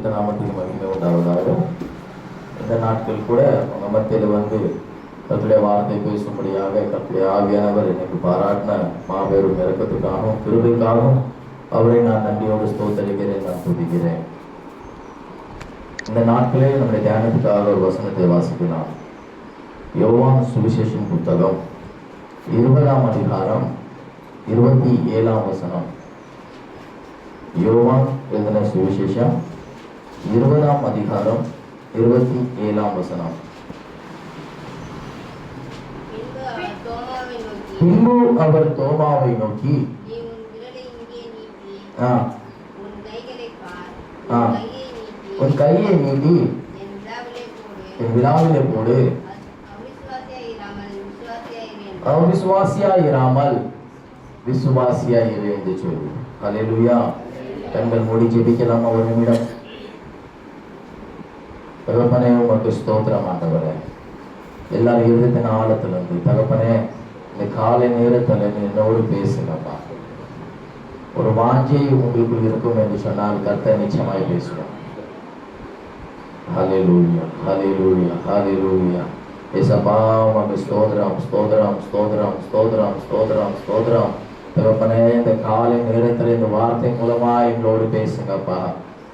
பரிசுத்த நாமத்துக்கு மகிமை உண்டாவதாக. இந்த நாட்கள் கூட உங்க மத்தியில் கர்த்தருடைய வார்த்தை பேசும்படியாக கர்த்தருடைய ஆவியானவர் எனக்கு பாராட்டின மாபெரும் இரக்கத்துக்காகவும் கிருபைக்காகவும் அவரை நான் நன்றியோடு ஸ்தோத்தரிக்கிறேன், நான் துதிக்கிறேன். இந்த நாட்களே நம்முடைய தியானத்துக்காக ஒரு வசனத்தை வாசிக்கலாம். யோவான் சுவிசேஷம் புத்தகம் 20ஆம் அதிகாரம் 27ஆம் வசனம். யோவான் எழுதின சுவிசேஷம் 20ஆம் அதிகாரம் 27ஆம் வசனம். பின்பு அவர் தோமாவை நோக்கி, உன் கையை நீட்டி என் விழாவிலே போடு, அவிசுவாசியாயிராமல் விசுவாசியாயிரு என்று சொல்லு. ஹல்லேலூயா. கண்கள் மூடி ஜெபிக்கலாமா ஒரு நிமிடம்? தகப்பனே, உமக்கு ஸ்தோத்திரம் ஆண்டவரே. எல்லாரும் இருதயத்தின் ஆழத்திலிருந்து தகப்பனே, இந்த காலை நேரத்தில் என்னோடு பேசுங்கப்பா. ஒரு வாஞ்சை உங்களுக்குள் இருக்கும் என்று சொன்னால் கர்த்தர் நிச்சயமாய் பேசுவோம். ஹல்லேலூயா, ஹல்லேலூயா, ஹல்லேலூயா. ஏசப்பா, உமக்கு ஸ்தோத்திரம், ஸ்தோத்திரம், ஸ்தோத்திரம், ஸ்தோத்திரம், ஸ்தோத்திரம், ஸ்தோத்திரம். தகப்பனே, இந்த காலை நேரத்தில் இந்த வார்த்தை மூலமா எங்களோடு பேசுங்கப்பா.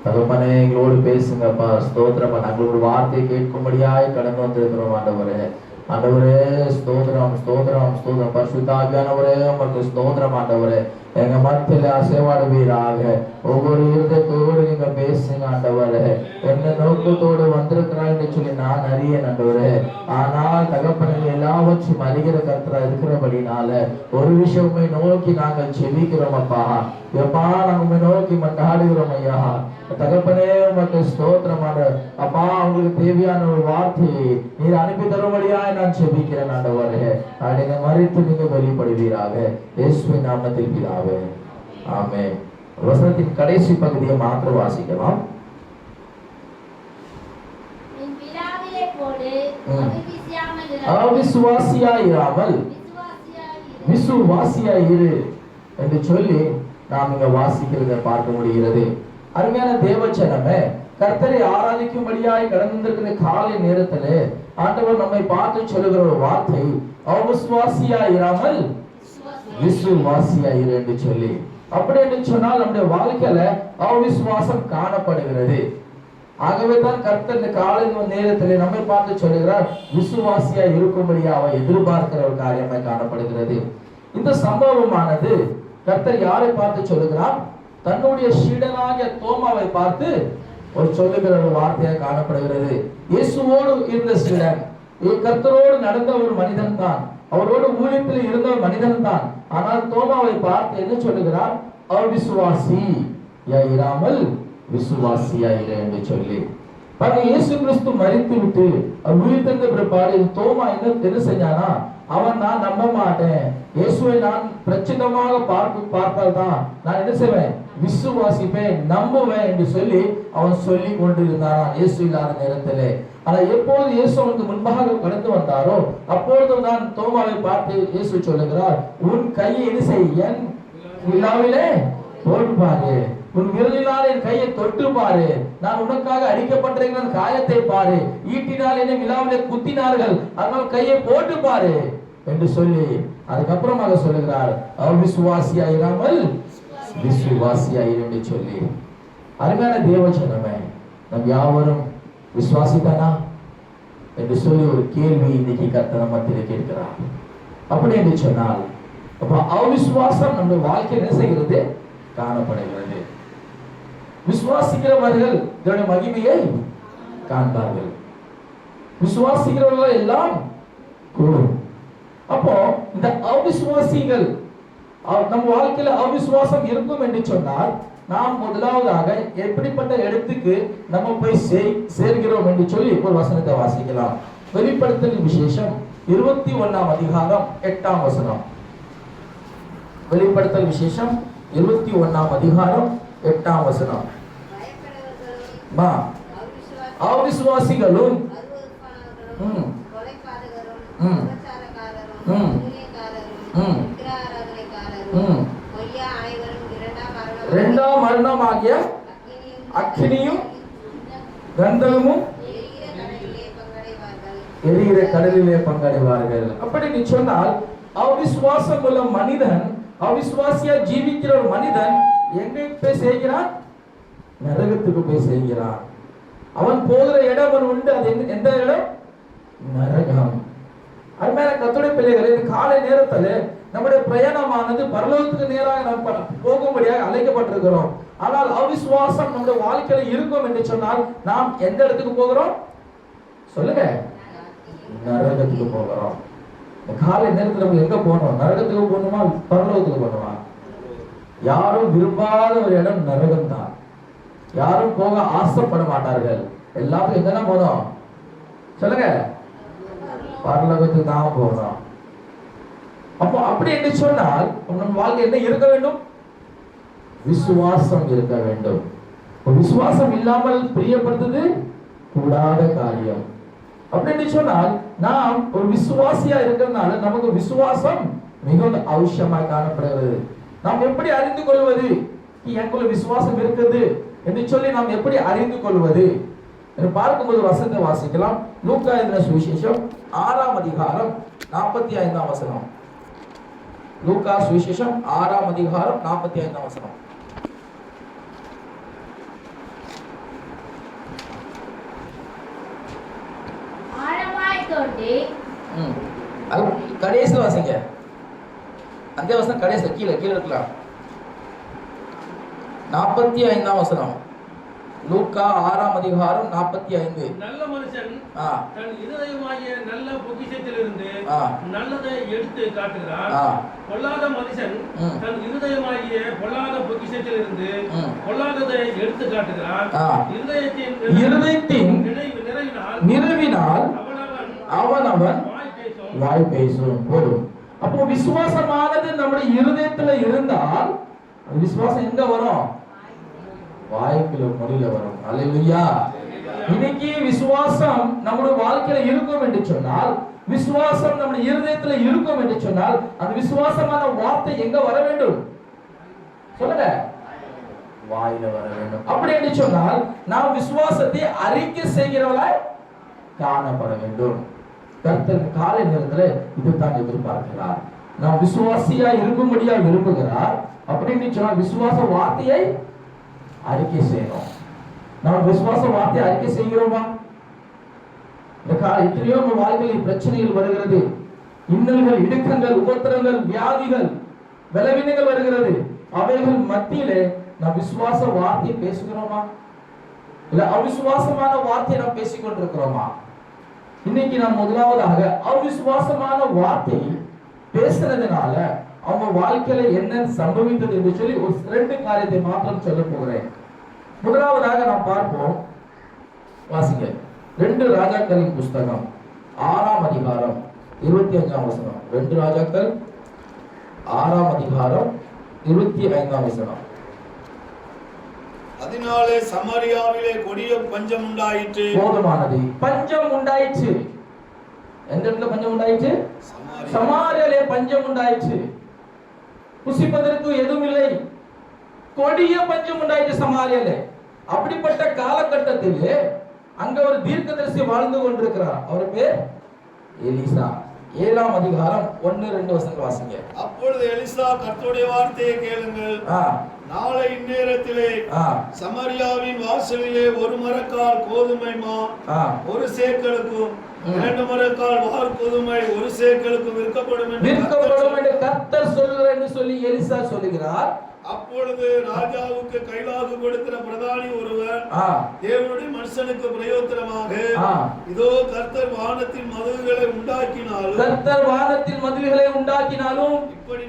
தகப்பனே, எங்களோடு பேசுங்கப்பா. ஸ்தோத்திரப்பா. நாங்கள் ஒரு வார்த்தை கேட்கும்படியாய் கடந்து வந்திருக்கிறோம் ஆண்டவரே. ஆண்டவரே, ஸ்தோத்திரம், ஸ்தோத்திரம், ஸ்தோத்திரம். பரிசுத்த ஆவியானவரே, உமக்கு ஸ்தோத்திரம் ஆண்டவரே. எங்க மத்தியில் அசைவாடுவீராக. ஒவ்வொரு இருதயத்தோடு நீங்க பேசுங்க ஆண்டவரே. என்ன நோக்கத்தோடு வந்திருக்கிறான்னு சொல்லி நான் அறியேன் ஆண்டவரே. ஆனால் தகப்பனை எல்லாவற்றையும் அறிகிற கர்த்தரா இருக்கிறபடினால ஒரு விஷயமே நோக்கி நாங்கள் செபிக்கிறோம் அப்பா. எப்பா, நாங்க நோக்கி மண்டாடுகிறோம் ஐயா. தகப்பனே, உமக்கு ஸ்தோத்திரமான அப்பா. அவங்களுக்கு தேவையான ஒரு வார்த்தையை நீர் அனுப்பி தரும்படியாய் நான் செபிக்கிறேன் ஆண்டவரே. நீங்க மறித்து நீங்க வெளிப்படுவீராக. இயேசுவின் நாமத்தில் பிதாவே, ஆமென். வசனத்தின் கடைசி பகுதியை மாத்திரம் வாசிக்கலாம். அவிசுவாசியாயிராமல் விசுவாசியாயிரு என்று சொல்லி நாம் இங்க வாசிக்கிறத பார்க்க முடிகிறது. அருமையான தேவச்சனமே, கர்த்தரை ஆராதிக்கும்படியாய் கடந்திருக்கிற காலை நேரத்திலே ஆண்டவர் நம்மை பார்த்து சொல்லுகிற ஒரு வார்த்தை அவிசுவாசியாயிராமல் விசுவாசியாயிரு என்று சொல்லி. அப்படி என்று சொன்னால் நம்முடைய வாழ்க்கையில அவிசுவாசம் காணப்படுகிறது. ஆகவே தான் கர்த்தர் இந்த காலை நேரத்திலே நம்மை பார்த்து சொல்லுகிறார், விசுவாசியா இருக்கும்படியா அவர் எதிர்பார்க்கிற ஒரு காரியமாய் காணப்படுகிறது. இந்த சம்பவமானது கர்த்தர் யாரை பார்த்து சொல்லுகிறார்? தன்னுடைய சீடனாகிய தோமாவை பார்த்து ஒரு சொல்லுகிற ஒரு வார்த்தையாக காணப்படுகிறது. இயேசுவோடு இருந்த சீடன், கர்த்தரோடு நடந்த ஒரு மனிதன் தான், அவரோடு ஊழியத்தில் இருந்த ஒரு மனிதன் தான். ஆனால் தோமாவை பார்த்து என்ன சொல்லுகிறார்? அவிசுவாசி இராமல் விசுவாசியாயிரு என்று சொல்லி. இயேசு கிறிஸ்து மரித்து விட்டு உயிர் தந்த பிற்பாடு தோமா என்ன செஞ்சானா? அவன் நான் நம்ப மாட்டேன், இயேசுவை நான் பிரச்சனமாக பார்த்தால் தான் நான் என்ன செய்வேன்? விசுவாசிப்பேன், நம்புவேன் என்று சொல்லி அவன் சொல்லி கொண்டிருந்தான் இயேசு இல்லாத நேரத்திலே. ஆனா எப்போது இயேசு அவனுக்கு முன்பாக கடந்து வந்தாரோ அப்பொழுது தான் தோமாவை பார்த்து இயேசு சொல்லுகிறார், உன் கையை என்ன செய், என் விழாவிலே போட்டு பாரு, உன் விரலினால் என் கையை தொட்டு பாரு, நான் உனக்காக அடிக்கப்பட்டிருக்கிற காயத்தை பாரு, ஈட்டினால் என்னை விழாவிலே குத்தினார்கள், அதனால் கையை போட்டு பாரு என்று சொல்லி அதுக்கப்புறமாக சொல்லுகிறார், அவிசுவாசியாயிராமல் விசுவாசியாயிரு என்று சொல்லி. அருமையான தேவஜனமே, நம் யாவரும் விசுவாசித்தானா என்று சொல்லி ஒரு கேள்வி இன்னைக்கு கர்த்தர் மத்தியில் கேட்கிறார். அப்படி என்று சொன்னால் அப்ப அவிசுவாசம் நம்ம வாழ்க்கை என்ன செய்கிறது? காணப்படுகிறது. விசுவாசிக்கிறவர்கள் இதனுடைய மகிமையை காண்பார்கள். விசுவாசிக்கிறவர்கள் எல்லாம் கூடும். அப்போ இந்த அவிசுவாசிகள் நம்ம வாழ்க்கையில அவிசுவாசம் இருக்கும் என்று சொன்னால் நாம் முதலாவதாக எப்படிப்பட்ட இடத்துக்கு நம்ம போய் சேர்கிறோம் என்று சொல்லி ஒரு வசனத்தை வாசிக்கலாம். வெளிப்படுத்தல் விசேஷம் 21ஆம் அதிகாரம் 8ஆம் வசனம். வெளிப்படுத்தல் விசேஷம் 21ஆம் அதிகாரம் 8ஆம் வசனம். அவிசுவாசிகளும் இரண்டாம் மரணமாகிய அக்கினியும் கந்தகமும் எரிகிற கடலிலே பங்கடைவார்கள். அப்படி நீ சொன்னால் அவிசுவாசம் உள்ள மனிதன், அவிசுவாசியா ஜீவிக்கிற ஒரு மனிதன் எங்க போய் செய்கிறான்? நரகத்துக்கு போய் செய்கிறான். அவன் போகிற இடம் உண்டு. அது எந்த இடம்? நரகம். அருமையான கர்த்தருடைய பிள்ளைகளே, இந்த காலை நேரத்தில் நம்முடைய பிரயாணமானது பரலோகத்துக்கு நேராக நாம் போகும்படியாக அழைக்கப்பட்டிருக்கிறோம். ஆனால் அவிசுவாசம் நம்முடைய வாழ்க்கையில இருக்கும் என்று சொன்னால் நாம் எந்த இடத்துக்கு போகிறோம்? சொல்லுங்க. நரகத்துக்கு போகிறோம். இந்த காலை நேரத்தில் நம்ம எங்க போகணும்? நரகத்துக்கு போகணுமா பரலோகத்துக்கு போகணுமா? யாரும் விரும்பாத ஒரு இடம் நரகம் தான். யாரும் போக ஆசைப்பட மாட்டார்கள். எல்லாத்துக்கும் எங்கதான் போனோம்? சொல்லுங்க. பரலோகத்துக்கு தான் போகணும். அப்போ அப்படி என்று சொன்னால் நம் வாழ்க்கை என்ன இருக்க வேண்டும்? விசுவாசம் இருக்க வேண்டும். விசுவாசம் இல்லாமல் பிரியப்படுத்துது கூடாத காரியம். அப்படின்னு சொன்னால் நாம் ஒரு விசுவாசியா இருக்கிறதுனால நமக்கு விசுவாசம் மிகவும் அவசியமாய் காணப்படுகிறது. நாம் எப்படி அறிந்து கொள்வது எனக்குள்ள விசுவாசம் இருக்குது என்று சொல்லி நாம் எப்படி அறிந்து கொள்வது என்று பார்க்கும்போது வசனத்தை வாசிக்கலாம். லூக்கா எழுதின சுவிசேஷம் 6ஆம் அதிகாரம் 45ஆம் வசனம். லூக்கா சுவிசேஷம் 6ஆம் அதிகாரம் 45ஆம் வசனம். கடைசி வாசிங்க. அந்த வசனம் கடைசி கீழே இருக்கலாம். 45ஆம் வசனம். லூக்கா 6ஆம் அதிகாரம் 45. நல்ல மனுஷன் தன் இதயமாகிய நல்ல பொக்கிஷத்திலிருந்து நல்லதை எடுத்து காட்டுகிறான். பொல்லாத மனுஷன் தன் இருதயமாகிய பொல்லாத பொக்கிஷத்திலிருந்து பொல்லாததை எடுத்து காட்டுகிறான். இருதயத்தின் நிறைவினால் அவனவன் வாய் பேசும். போதும். அப்போ விசுவாசமானது நம்முடைய இருதயத்துல இருந்தால் விசுவாசம் எங்க வரும்? வாய்க்குள்ள மொழியில வரும். அல்லேலூயா. இன்னைக்கு விசுவாசம் நம்முடைய வாழ்க்கையில இருக்கும் என்று சொன்னால், விசுவாசம் நம்முடைய இருதயத்துல இருக்கும் என்று சொன்னால், அந்த விசுவாசமான வார்த்தை எங்க வர வேண்டும்? சொல்லுங்க. வாயில வர வேண்டும். அப்படி என்று சொன்னால் நாம் விசுவாசத்தை அறிக்கை செய்கிறவளாய் காணப்பட வேண்டும். கர்த்தர் காலை நேரத்தில் இதுதான் எதிர்பார்க்கிறார். நாம் விசுவாசியா இருக்கும்படியா விரும்புகிறார். அப்படின்னு சொன்னால் விசுவாச வார்த்தையை அறிக்கை செய்யணும். நாம் விசுவாச வார்த்தையை அறிக்கை செய்கிறோமா? இந்த எத்தனையோ வாழ்க்கையில் பிரச்சனைகள் வருகிறது. இன்னல்கள், இடுக்கங்கள், உபத்திரங்கள், வியாதிகள், பலவீனங்கள் வருகிறது. அவைகள் மத்தியிலே நாம் விசுவாச வார்த்தையை பேசுகிறோமா? இல்ல அவிசுவாசமான வார்த்தையை நாம் பேசிக்கொண்டிருக்கிறோமா? இன்னைக்கு நாம் முதலாவதாக அவிசுவாசமான வார்த்தை பேசுறதுனால அவங்க வாழ்க்கையில என்ன சம்பவித்தது என்று சொல்லி ஒரு 2 காரியத்தை மாத்திரம் சொல்ல போகிறேன். முதலாவதாக நாம் பார்ப்போம். வாசிங்க. 2 ராஜாக்களின் புஸ்தகம் 6ஆம் அதிகாரம் 25ஆம் வசனம். 2 ராஜாக்கள் 6ஆம் அதிகாரம் 25ஆம் வசனம். அதனாலே சமாரியாவிலே கொடிய பஞ்சம் உண்டாயிற்று. போதுமானது. பஞ்சம் உண்டாயிற்று. எந்த இடத்துல பஞ்சம் உண்டாயிற்று? சமாரியாவிலே பஞ்சம் உண்டாயிற்று. புசிப்பதற்கு எதுவும் இல்லை. கொடிய பஞ்சம் உண்டாயிற்று சமாரியாவிலே. அப்படிப்பட்ட காலகட்டத்திலே அங்க ஒரு தீர்க்கதரிசி வாழ்ந்து கொண்டிருக்கிறார். அவர் பேர் எலிசா. 7ஆம் அதிகாரம் 1-2 வசனங்கள் வாசிங்க. அப்பொழுது எலிசா, கர்த்தருடைய வார்த்தையை கேளுங்கள். நாளை இந்நேரத்திலே சமாரியாவின் வாசலிலே 1 மரக்கால் கோதுமை மா 1 சேக்கலுக்கும் 2 மரக்கால் வார் கோதுமை 1 சேக்கலுக்கும் விற்கப்படும் என்று கர்த்தர் சொல்கிறார் என்று சொல்லி எலிசா சொல்லுகிறார். அப்பொழுது ராஜாவுக்கு கைலாகு கொடுக்கிற பிரதானி ஒருவர் தேவனுடைய மனுஷனுக்கு பிரயோஜனமாக, இதோ கர்த்தர் வானத்தின் மதில்களை உண்டாக்கினாலும் இப்படி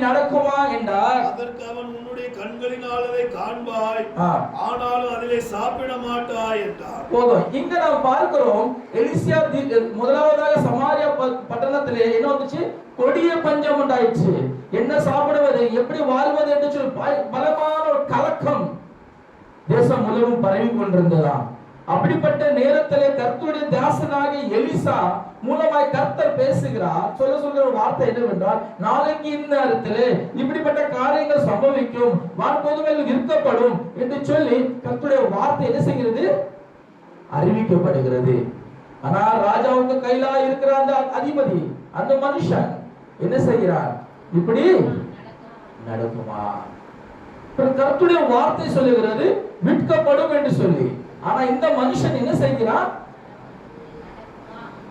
நடக்குமா என்றார். அதற்கு அவன், உன்னுடைய கண்களினால் அதை காண்பாய், ஆனாலும் அதிலே சாப்பிட மாட்டாய் என்றார். போதும். இங்க நாம் பார்க்கிறோம் எலிசா முதலாவதாக சமாரியா பட்டணத்திலே என்ன வந்துச்சு? கொடிய பஞ்சம் உண்டாயிற்று. என்ன சாப்பிடுவது, எப்படி வாழ்வது என்று சொல்லி பலமான ஒரு கலக்கம் தேசம் முழுவதும் பரவி கொண்டிருந்ததாம். அப்படிப்பட்ட நேரத்திலே கர்த்தருடைய தாசனாக எலிசா மூலமாய் கர்த்தர் பேசுகிறார். சொல்ற வார்த்தை என்னவென்றால், நாளைக்கு இந்த நேரத்திலே இப்படிப்பட்ட காரியங்கள் சம்பவிக்கும், வான்கோதுமைகள் விற்கப்படும் என்று சொல்லி கர்த்தருடைய வார்த்தை என்ன செய்கிறது? அறிவிக்கப்படுகிறது. ஆனால் ராஜாவுக்கு கையில இருக்கிற அந்த அதிபதி, அந்த மனுஷன் என்ன செய்கிறார்? இப்படி நடக்குமா? கர்த்தருடைய வார்த்தை சொல்லுகிறது விற்கப்படும் என்று சொல்லி. ஆனா இந்த மனுஷன் என்ன செய்கிறான்?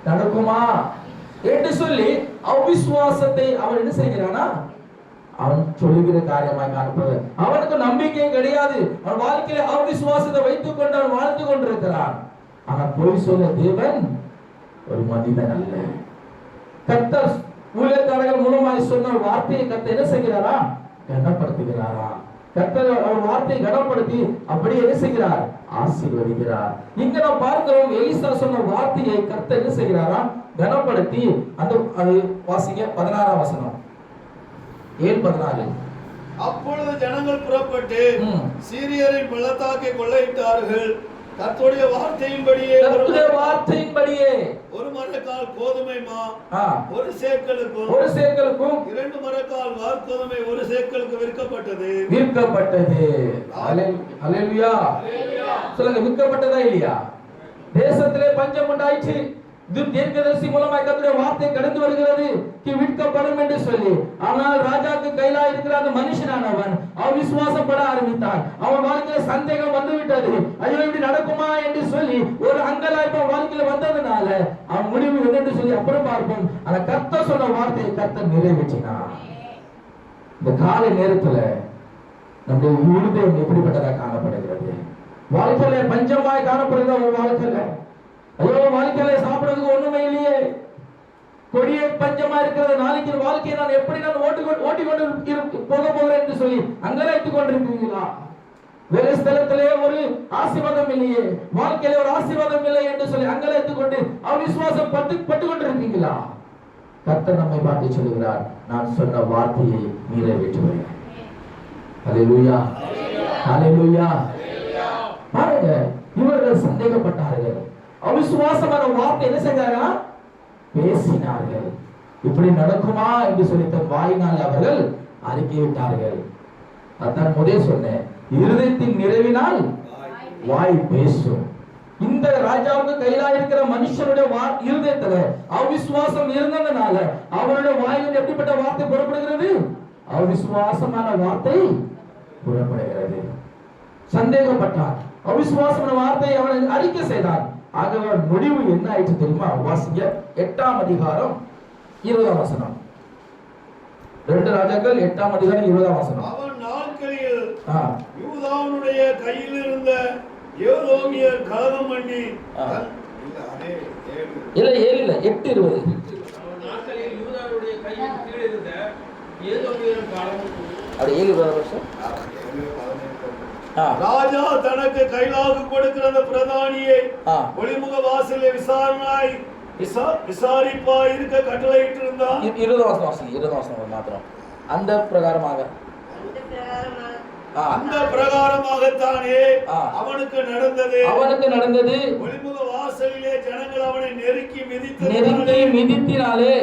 நடக்குமா என்று சொல்லி அவிசுவாசத்தை அவன் என்ன செய்கிறானா? அவன் சொல்லுகிற காரியமாய் காணப்படுது. அவனுக்கு நம்பிக்கை கிடையாது. அவன் வாழ்க்கையில அவிசுவாசத்தை வைத்துக் கொண்டு அவன் வாழ்ந்து கொண்டிருக்கிறான். ஆனா போய் சொல்ல தேவன் ஒரு மனிதன் அல்ல. கர்த்தர் ஊழியக்காரர்கள் மூலமாய் சொன்ன வார்த்தையை கர்த்தர் என்ன செய்கிறாரா? கனப்படுத்துகிறாரா? கர்த்தர் அவர் வார்த்தையை கனப்படுத்தி அப்படி என்ன செய்கிறார்? ஆசீர்வதிக்கிறார். இங்க நாம் பார்க்கிறோம், எலிசா சொன்ன வார்த்தையை கர்த்தர் என்ன செய்கிறாரா? கனப்படுத்தி அந்த அது வாசிங்க 16ஆம் வசனம். 7:14. அப்பொழுது ஜனங்கள் புறப்பட்டு சீரியரின் பள்ளத்தாக்கை கொள்ளையிட்டார்கள். கர்த்தருடைய வார்த்தையின்படியே ஒரு மரக்கால் கோதுமை மா ஒரு சேக்கலுக்கும் 2 மரக்கால் வார்கோதுமை ஒரு சேக்கலுக்கு விற்கப்பட்டது. அல்லேலூயா சொல்லுங்க, விற்கப்பட்டதா இல்லையா? தேசத்திலே பஞ்சம் உண்டாயிற்று. தீர்க்கதரிசி மூலமாக கர்த்தருடைய வார்த்தை கடந்து வருகிறது, விற்கப்படும் என்று சொல்லி. ஆனால் ராஜாக்கு கையில இருக்கிற அந்த மனுஷனானவன் அவன் விசுவாசப்பட ஆரம்பித்தான். அவன் வாழ்க்கையில சந்தேகம் வந்து விட்டது. ஐயோ இப்படி நடக்குமா என்று சொல்லி ஒரு அங்கலாய்ப்பு வாழ்க்கையில வந்ததுனால அவன் முடிவு என்னன்னு சொல்லி அப்புறம் பார்ப்போம். ஆனா கர்த்தர் சொன்ன வார்த்தையை கர்த்தர் நிறைவேற்றினான். இந்த காலை நேரத்துல நம்முடைய இருதயம் எப்படிப்பட்டதா காணப்படுகிறது? வாழ்க்கையில பஞ்சமாய் காணப்படுகிறது. அவன் வாழ்க்கையில ஐயோ வாழ்க்கையில சாப்பிடுறதுக்கு ஒண்ணுமே இல்லையே, கொடிய பஞ்சமா இருக்கிறது. நாளைக்கு வாழ்க்கையை நான் எப்படி ஓட்டிக்கொண்டு போக போகிறேன் என்று சொல்லி அங்கலாய்த்துக் கொண்டிருக்கிறீங்களா? வேலை ஸ்தலத்திலே ஒரு ஆசீர்வாதம் இல்லையே, வாழ்க்கையில ஒரு ஆசீர்வாதம் இல்லை என்று சொல்லி அங்கலாய்த்துக் கொண்டு அவிசுவாசம் பட்டு கொண்டிருக்கீங்களா? கர்த்தர் நம்மை பார்த்து சொல்லுகிறார், நான் சொன்ன வார்த்தையை நிறைவேற்றுவேன். அல்லேலூயா, அல்லேலூயா. பாருங்க, இவர்கள் சந்தேகப்பட்டார்கள். அவிசுவாசமான வார்த்தை என்ன செஞ்சார்களா? பேசினார்கள். இப்படி நடக்குமா என்று சொல்லி தன் வாயினால் அவர்கள் அறிக்கையிட்டார்கள். அதான் முதலே சொன்னேன், இருதயத்தின் நிறைவினால் வாய் பேசும். இந்த ராஜாவுக்கு கையில இருக்கிற மனுஷனுடைய இருதயத்துல அவிசுவாசம் இருந்ததுனால அவருடைய வாயில் எப்படிப்பட்ட வார்த்தை புறப்படுகிறது? அவிசுவாசமான வார்த்தை புறப்படுகிறது. சந்தேகப்பட்டார், அவிசுவாசமான வார்த்தையை அவன் அறிக்கை செய்தான். ஆகவே முடிவு என்ன ஆயிடுச்சு தெரியுமா? வாசிங்க 8ஆம் அதிகாரம் 20ஆம் வசனம். 2 ராஜாக்கள் 8ஆம் அதிகாரம் 20ஆம் வசனம். அவன் நாட்களில் யூதாவுடைய கையில் இருந்த ஏதோமியர் கலகம் பண்ணி இல்ல 8:20. அவன் நாட்களில் யூதாவுடைய கையில் கீழே இருந்த ஏதோமியர் கலகம் அது 7 வருஷம். ராஜா தனக்கு கைலாக கொடுக்கிற அந்த பிரதானியை ஒளிமுக வாசலை விசாரிப்பா இருக்க கட்டளையிட்டு இருந்தான். 20 வருஷம் மாத்திரம். அந்த பிரகாரமாகத்தானே அவனுக்கு நடந்தது. ஒளிமுக வாசலிலே ஜனங்கள் அவனை நெருக்கி மிதித்தினாலே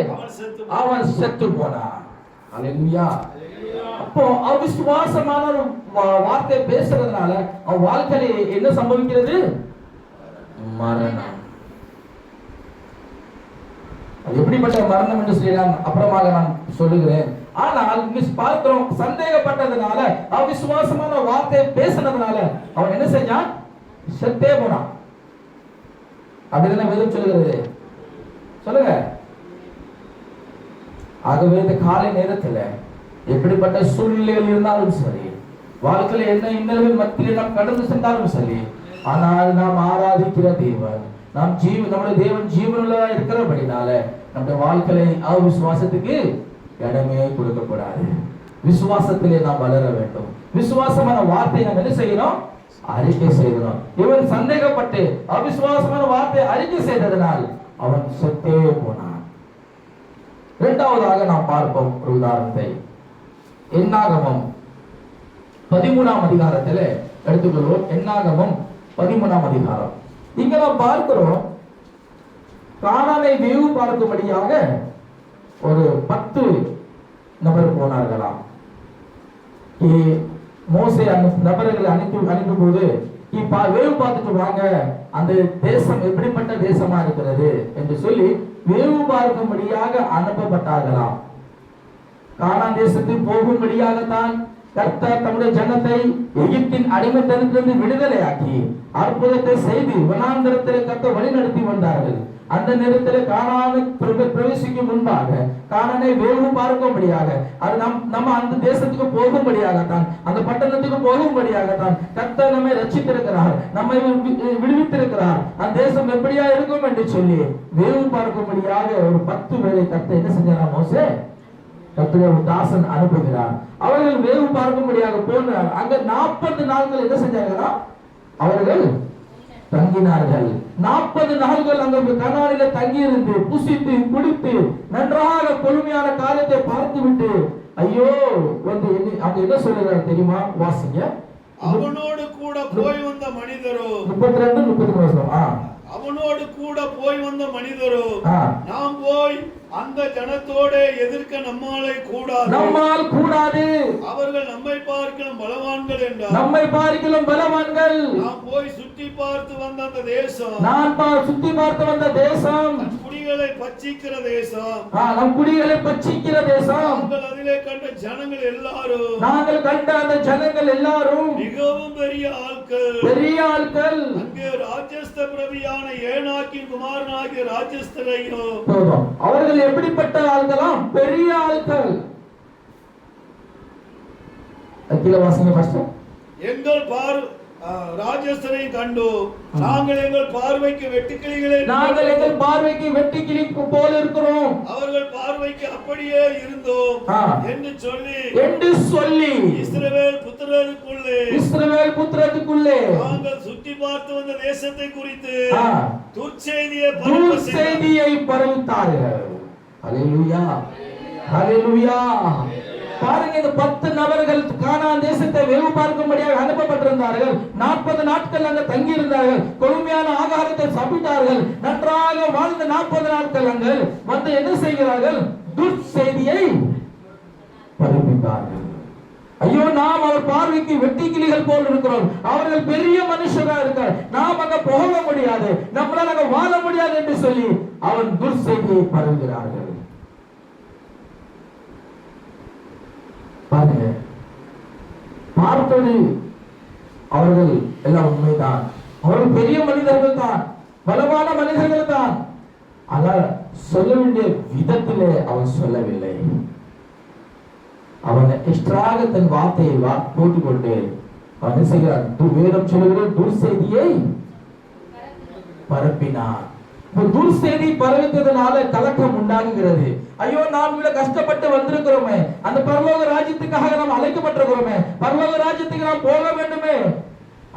அவன் செத்து போனான். அல்லேலூயா. அப்போ அவிசுவாசமான வார்த்தை பேசுறதுனால அவன் வாழ்க்கையில என்ன சம்பவிக்கிறது? மரணம். அது எப்படிப்பட்ட மரணம் என்று சொல்லி நான் அப்புறமாக நான் சொல்லுகிறேன். ஆனால் பார்க்கிறோம், சந்தேகப்பட்டதுனால அவிசுவாசமான வார்த்தையை பேசினதுனால அவன் என்ன செஞ்சான்? செத்தே போனான். அப்படிதானே வேதம் சொல்லுகிறது? சொல்லுங்க. ஆகவே இந்த காலை நேரத்துல எப்படிப்பட்ட சூழ்நிலைகள் இருந்தாலும் சரி, வாழ்க்கையில என்ன இன்னல்கள் மத்தியில் நாம் கடந்து சென்றாலும் சரி, ஆனால் நாம் ஆராதிக்கிற தேவன், நம்முடைய தேவன் ஜீவனுள்ளதா இருக்கிறபடினால நம்முடைய வாழ்க்கையை அவிசுவாசத்துக்கு இடமே கொடுக்கக்கூடாது. விசுவாசத்திலே நாம் வளர வேண்டும். விசுவாசமான வார்த்தையை நாம் என்ன செய்யணும்? அறிக்கை செய்யணும். இவன் சந்தேகப்பட்டு அவிசுவாசமான வார்த்தையை அறிக்கை செய்ததனால் அவன் செத்தே போனான். இரண்டாவதாக நாம் பார்ப்போம் ஒரு உதாரணத்தை. என்னாகமம் 13ஆம் அதிகாரத்தில் எடுத்துக்கொள்வோம். என்னாகமம் 13ஆம் அதிகாரம் இங்க நாம் பார்க்கிறோம், கானானை வேவு பார்க்கும்படியாக ஒரு 10 நபர் போனார்களாம். மோசே அந்த நபர்களை அனுப்பும் போது வேவு பார்த்துட்டு வாங்க, அந்த தேசம் எப்படிப்பட்ட தேசமா இருக்கிறது என்று சொல்லி வேவு பார்க்கும்படியாக அனுப்பப்பட்டார்களாம். கானான் தேசத்துக்கு போகும்படியாகத்தான் கர்த்தர் தம்முடைய ஜனத்தை எகிப்தின் அடிமைத்தனத்திலிருந்து விடுதலையாக்கி அற்புதத்தை செய்து வனாந்தரத்தில் கர்த்தர் வழி நடத்தி வந்தார்கள். அந்த நேரத்தில் கானானை பிரவேசிக்கும் முன்பாக கானானை வேவு பார்க்கும்படியாக, அது நம்ம அந்த தேசத்துக்கு போகும்படியாகத்தான், அந்த பட்டணத்துக்கு போகும்படியாகத்தான் கர்த்தர் நம்மை ரட்சித்திருக்கிறார், நம்மை விடுவித்திருக்கிறார். அந்த தேசம் எப்படியா இருக்கும் என்று சொல்லி வேவு பார்க்கும்படியாக ஒரு 10 பேரை கர்த்தர் என்ன செஞ்சாரா? மோசே கர்த்தருடைய தாசன் அனுப்புகிறார். அவர்கள் வேவு பார்க்கும்படியாக போனார். அங்க 40 நாட்கள் என்ன செஞ்சாங்கன்னா அவர்கள் தங்கினார்கள். 40 நாட்கள் அங்க கனானில தங்கி இருந்து புசித்து குடித்து நன்றாக கொழுமையான காரியத்தை பார்த்து விட்டு ஐயோ வந்து அவங்க என்ன சொல்லுகிறார் தெரியுமா? வாசிங்க. அவனோடு கூட போய் வந்த மனிதரோ 32 33 அவனோடு கூட போய் வந்த மனிதரோ நாம் போய் அந்த ஜனத்தோட எதிர்க்க நம்மால் கூடாது, அவர்கள் நம்மை பார்க்கலாம் பலவான்கள் என்றார். நம்மை பார்க்கலாம் பலவான்கள். நாம் போய் சுற்றி பார்த்து வந்த அந்த தேசம், சுற்றி பார்த்து வந்த தேசம் குடிகளை பட்சிக்கிற தேசம், நம் குடிகளை பட்சிக்கிற தேசம். நாங்கள் அதிலே கண்ட ஜனங்கள் எல்லாரும், நாங்கள் கண்ட அந்த ஜனங்கள் எல்லாரும் மிகவும் பெரிய ஆட்கள். அங்கே ராஜஸ்த பிரபியான ஏனாக்கின் குமாரனாகிய ராஜஸ்தரையோ அவர்கள் எப்படிப்பட்ட ஆட்களாம்? பெரிய ஆட்கள். கீழே வாசிங்க ஃபர்ஸ்ட். எங்கள் ராஜஸ்தரை கண்டு நாங்கள் எங்கள் பார்வைக்கு வெட்டுக்கிளி போல இருக்கிறோம், அவர்கள் பார்வைக்கு அப்படியே இருந்தோம் என்று சொல்லி இஸ்ரவேல் புத்திரருக்குள்ளே நாங்கள் சுற்றி பார்த்து வந்த தேசத்தை குறித்து துர்ச்செய்தியை பரவித்தார்கள். ஹல்லேலூயா, ஹல்லேலூயா. பாருங்க, இந்த 10 நபர்கள் கானான் தேசத்தை வேவு பார்க்கும்படியாக அனுப்பப்பட்டிருந்தார்கள். 40 நாட்கள் அங்க தங்கி இருந்தார்கள். கொழுமையான ஆகாரத்தை சாப்பிட்டார்கள். நன்றாக வாழ்ந்த 40 நாட்கள் அங்க வந்து என்ன செய்கிறார்கள்? துர்ச்செய்தியை பரப்பினார்கள். ஐயோ, நாம் அவர் பார்வைக்கு வெட்டுக்கிளிகள் போல் இருக்கிறோம், அவர்கள் பெரிய மனுஷரா இருக்கார், நாம் அங்க போக முடியாது, நம்மளால அங்க வாழ முடியாது என்று சொல்லி அவன் துர்ச்செய்தியை பரவுகிறார்கள். பாருங்க, பார்த்தது அவர்கள் எல்லாம் உண்மைதான், அவர்கள் பெரிய மனிதர்கள் தான், பலமான மனிதர்கள் தான். ஆனால் சொல்ல வேண்டிய விதத்திலே அவன் சொல்லவில்லை. அவன் எக்ஸ்ட்ராக தன் வார்த்தையை போட்டுக்கொண்டு அவன் செய்கிறான். வேதம் சொல்லுகிற துர்செய்தியை பரப்பினான். துர்செய்தி பரவித்ததுனால கலக்கம் உண்டாகுகிறது. ஐயோ, நாம் இவ்வளவு கஷ்டப்பட்டு வந்திருக்கிறோமே, அந்த பரலோக ராஜ்யத்துக்காக நாம் அழைக்கப்பட்டிருக்கிறோமே, பரலோக ராஜ்யத்துக்கு நாம் போக வேண்டுமே.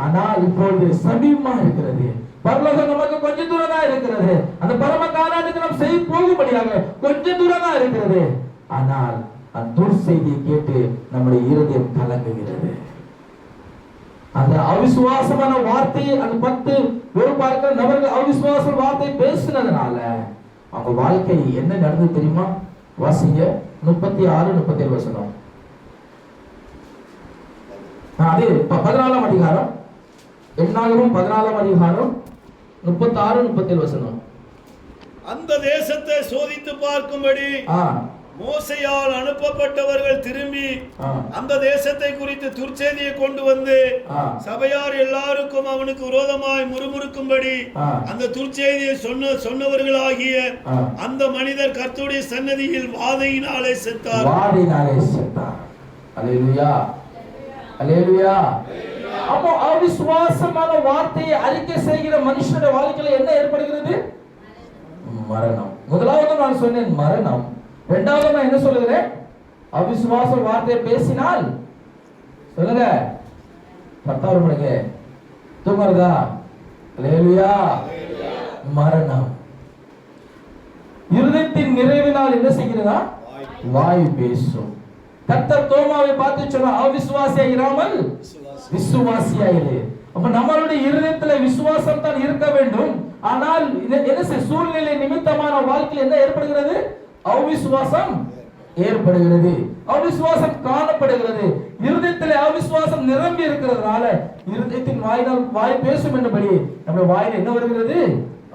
ஆனால் இப்பொழுது சமீபமா இருக்கிறது, பரலோகம் நமக்கு கொஞ்ச தூரம் தான் இருக்கிறது, அந்த பரம கானானுக்கு நாம் போகும்படியாக கொஞ்ச தூரம் தான் இருக்கிறது. ஆனால் அந்த துர்செய்தியை கேட்டு நம்முடைய இருதயம் கலங்குகிறது. அந்த அவிசுவாசமான வார்த்தையை அந்த 10 வேறுபாடுகிற நபர்கள் அவிசுவாச வார்த்தை பேசினதுனால அவங்க வாழ்க்கை என்ன நடந்தது தெரியுமா? வாசிங்க 36 37 வசனம். அது 14ஆம் அதிகாரம், எண்ணாகமம் 14ஆம் அதிகாரம் 36 37 வசனம். அந்த தேசத்தை சோதித்து பார்க்கும்படி மோசையால் அனுப்பப்பட்டவர்கள் திரும்பி அந்த தேசத்தை குறித்து துர்ச்செய்தியை கொண்டு வந்து சபையார் எல்லாருக்கும் அவனுக்கு விரோதமாய் முறுமுறுக்கும்படி அந்த துர்ச்செய்தியை சொன்னவர்களாகிய அந்த மனிதர் கர்த்தருடைய சன்னதியில் வாதையினாலே செத்தார். அல்லேலூயா, அல்லேலூயா. அப்போ அவிசுவாசமான வார்த்தையை அறிக்கை செய்கிற மனுஷனுடைய வாழ்க்கையில என்ன ஏற்படுகிறது? மரணம். முதலாவது நான் சொன்னேன் மரணம். இரண்டாவது நான் என்ன சொல்லுகிறேன்? அவிசுவாச வார்த்தையை பேசினால் சொல்லுங்க, பத்தாவது மணிக்கு தூங்குறதா? அல்லேலூயா, மரணம். இருதயத்தின் நிறைவினால் என்ன செய்கிறதா? வாய் பேசும். கர்த்தர் தோமாவை பார்த்து சொன்னார், அவிசுவாசியா இராமல் விசுவாசியா இரு. அப்ப நம்மளுடைய இருதயத்துல விசுவாசம் தான் இருக்க வேண்டும். ஆனால் என்ன சூழ்நிலை நிமித்தமான வாழ்க்கையில் என்ன ஏற்படுகிறது? அவிசுவாசம் ஏற்படுகிறது, அவிசுவாசம் காணப்படுகிறது. இருதயத்தில் அவிசுவாசம் நிரம்பி இருக்கிறதுனால இருதயத்தின் வாய் பேசும் என்றபடி நம்முடைய வாயில் என்ன வருகிறது?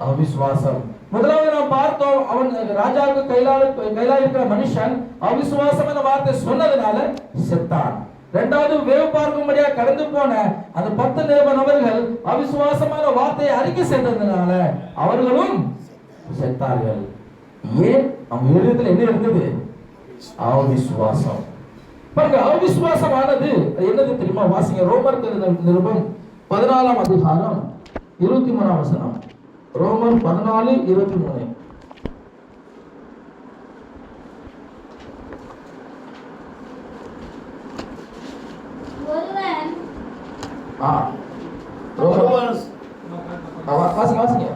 அவிசுவாசம். முதலாவது நாம் பார்த்தோம், அவன் ராஜாவுக்கு கையில இருக்கிற மனுஷன் அவிசுவாசம் என்ற வார்த்தை சொன்னதுனால செத்தான். இரண்டாவது, வேவு பார்க்கும்படியா கடந்து போன அந்த 10 நபர்கள் அவிசுவாசமான வார்த்தையை அறிக்கை செய்ததுனால அவர்களும் செத்தார்கள். ஏன்? அவங்க இருதயத்தில் என்ன இருந்தது? அவிசுவாசம். பாருங்க, அவிசுவாசமானது என்னது தெரியுமா? வாசிங்க, ரோமர் நிருபம் 14ஆம் அதிகாரம் 23ஆம் வசனம். ரோமர் 14:23. வாசிங்க.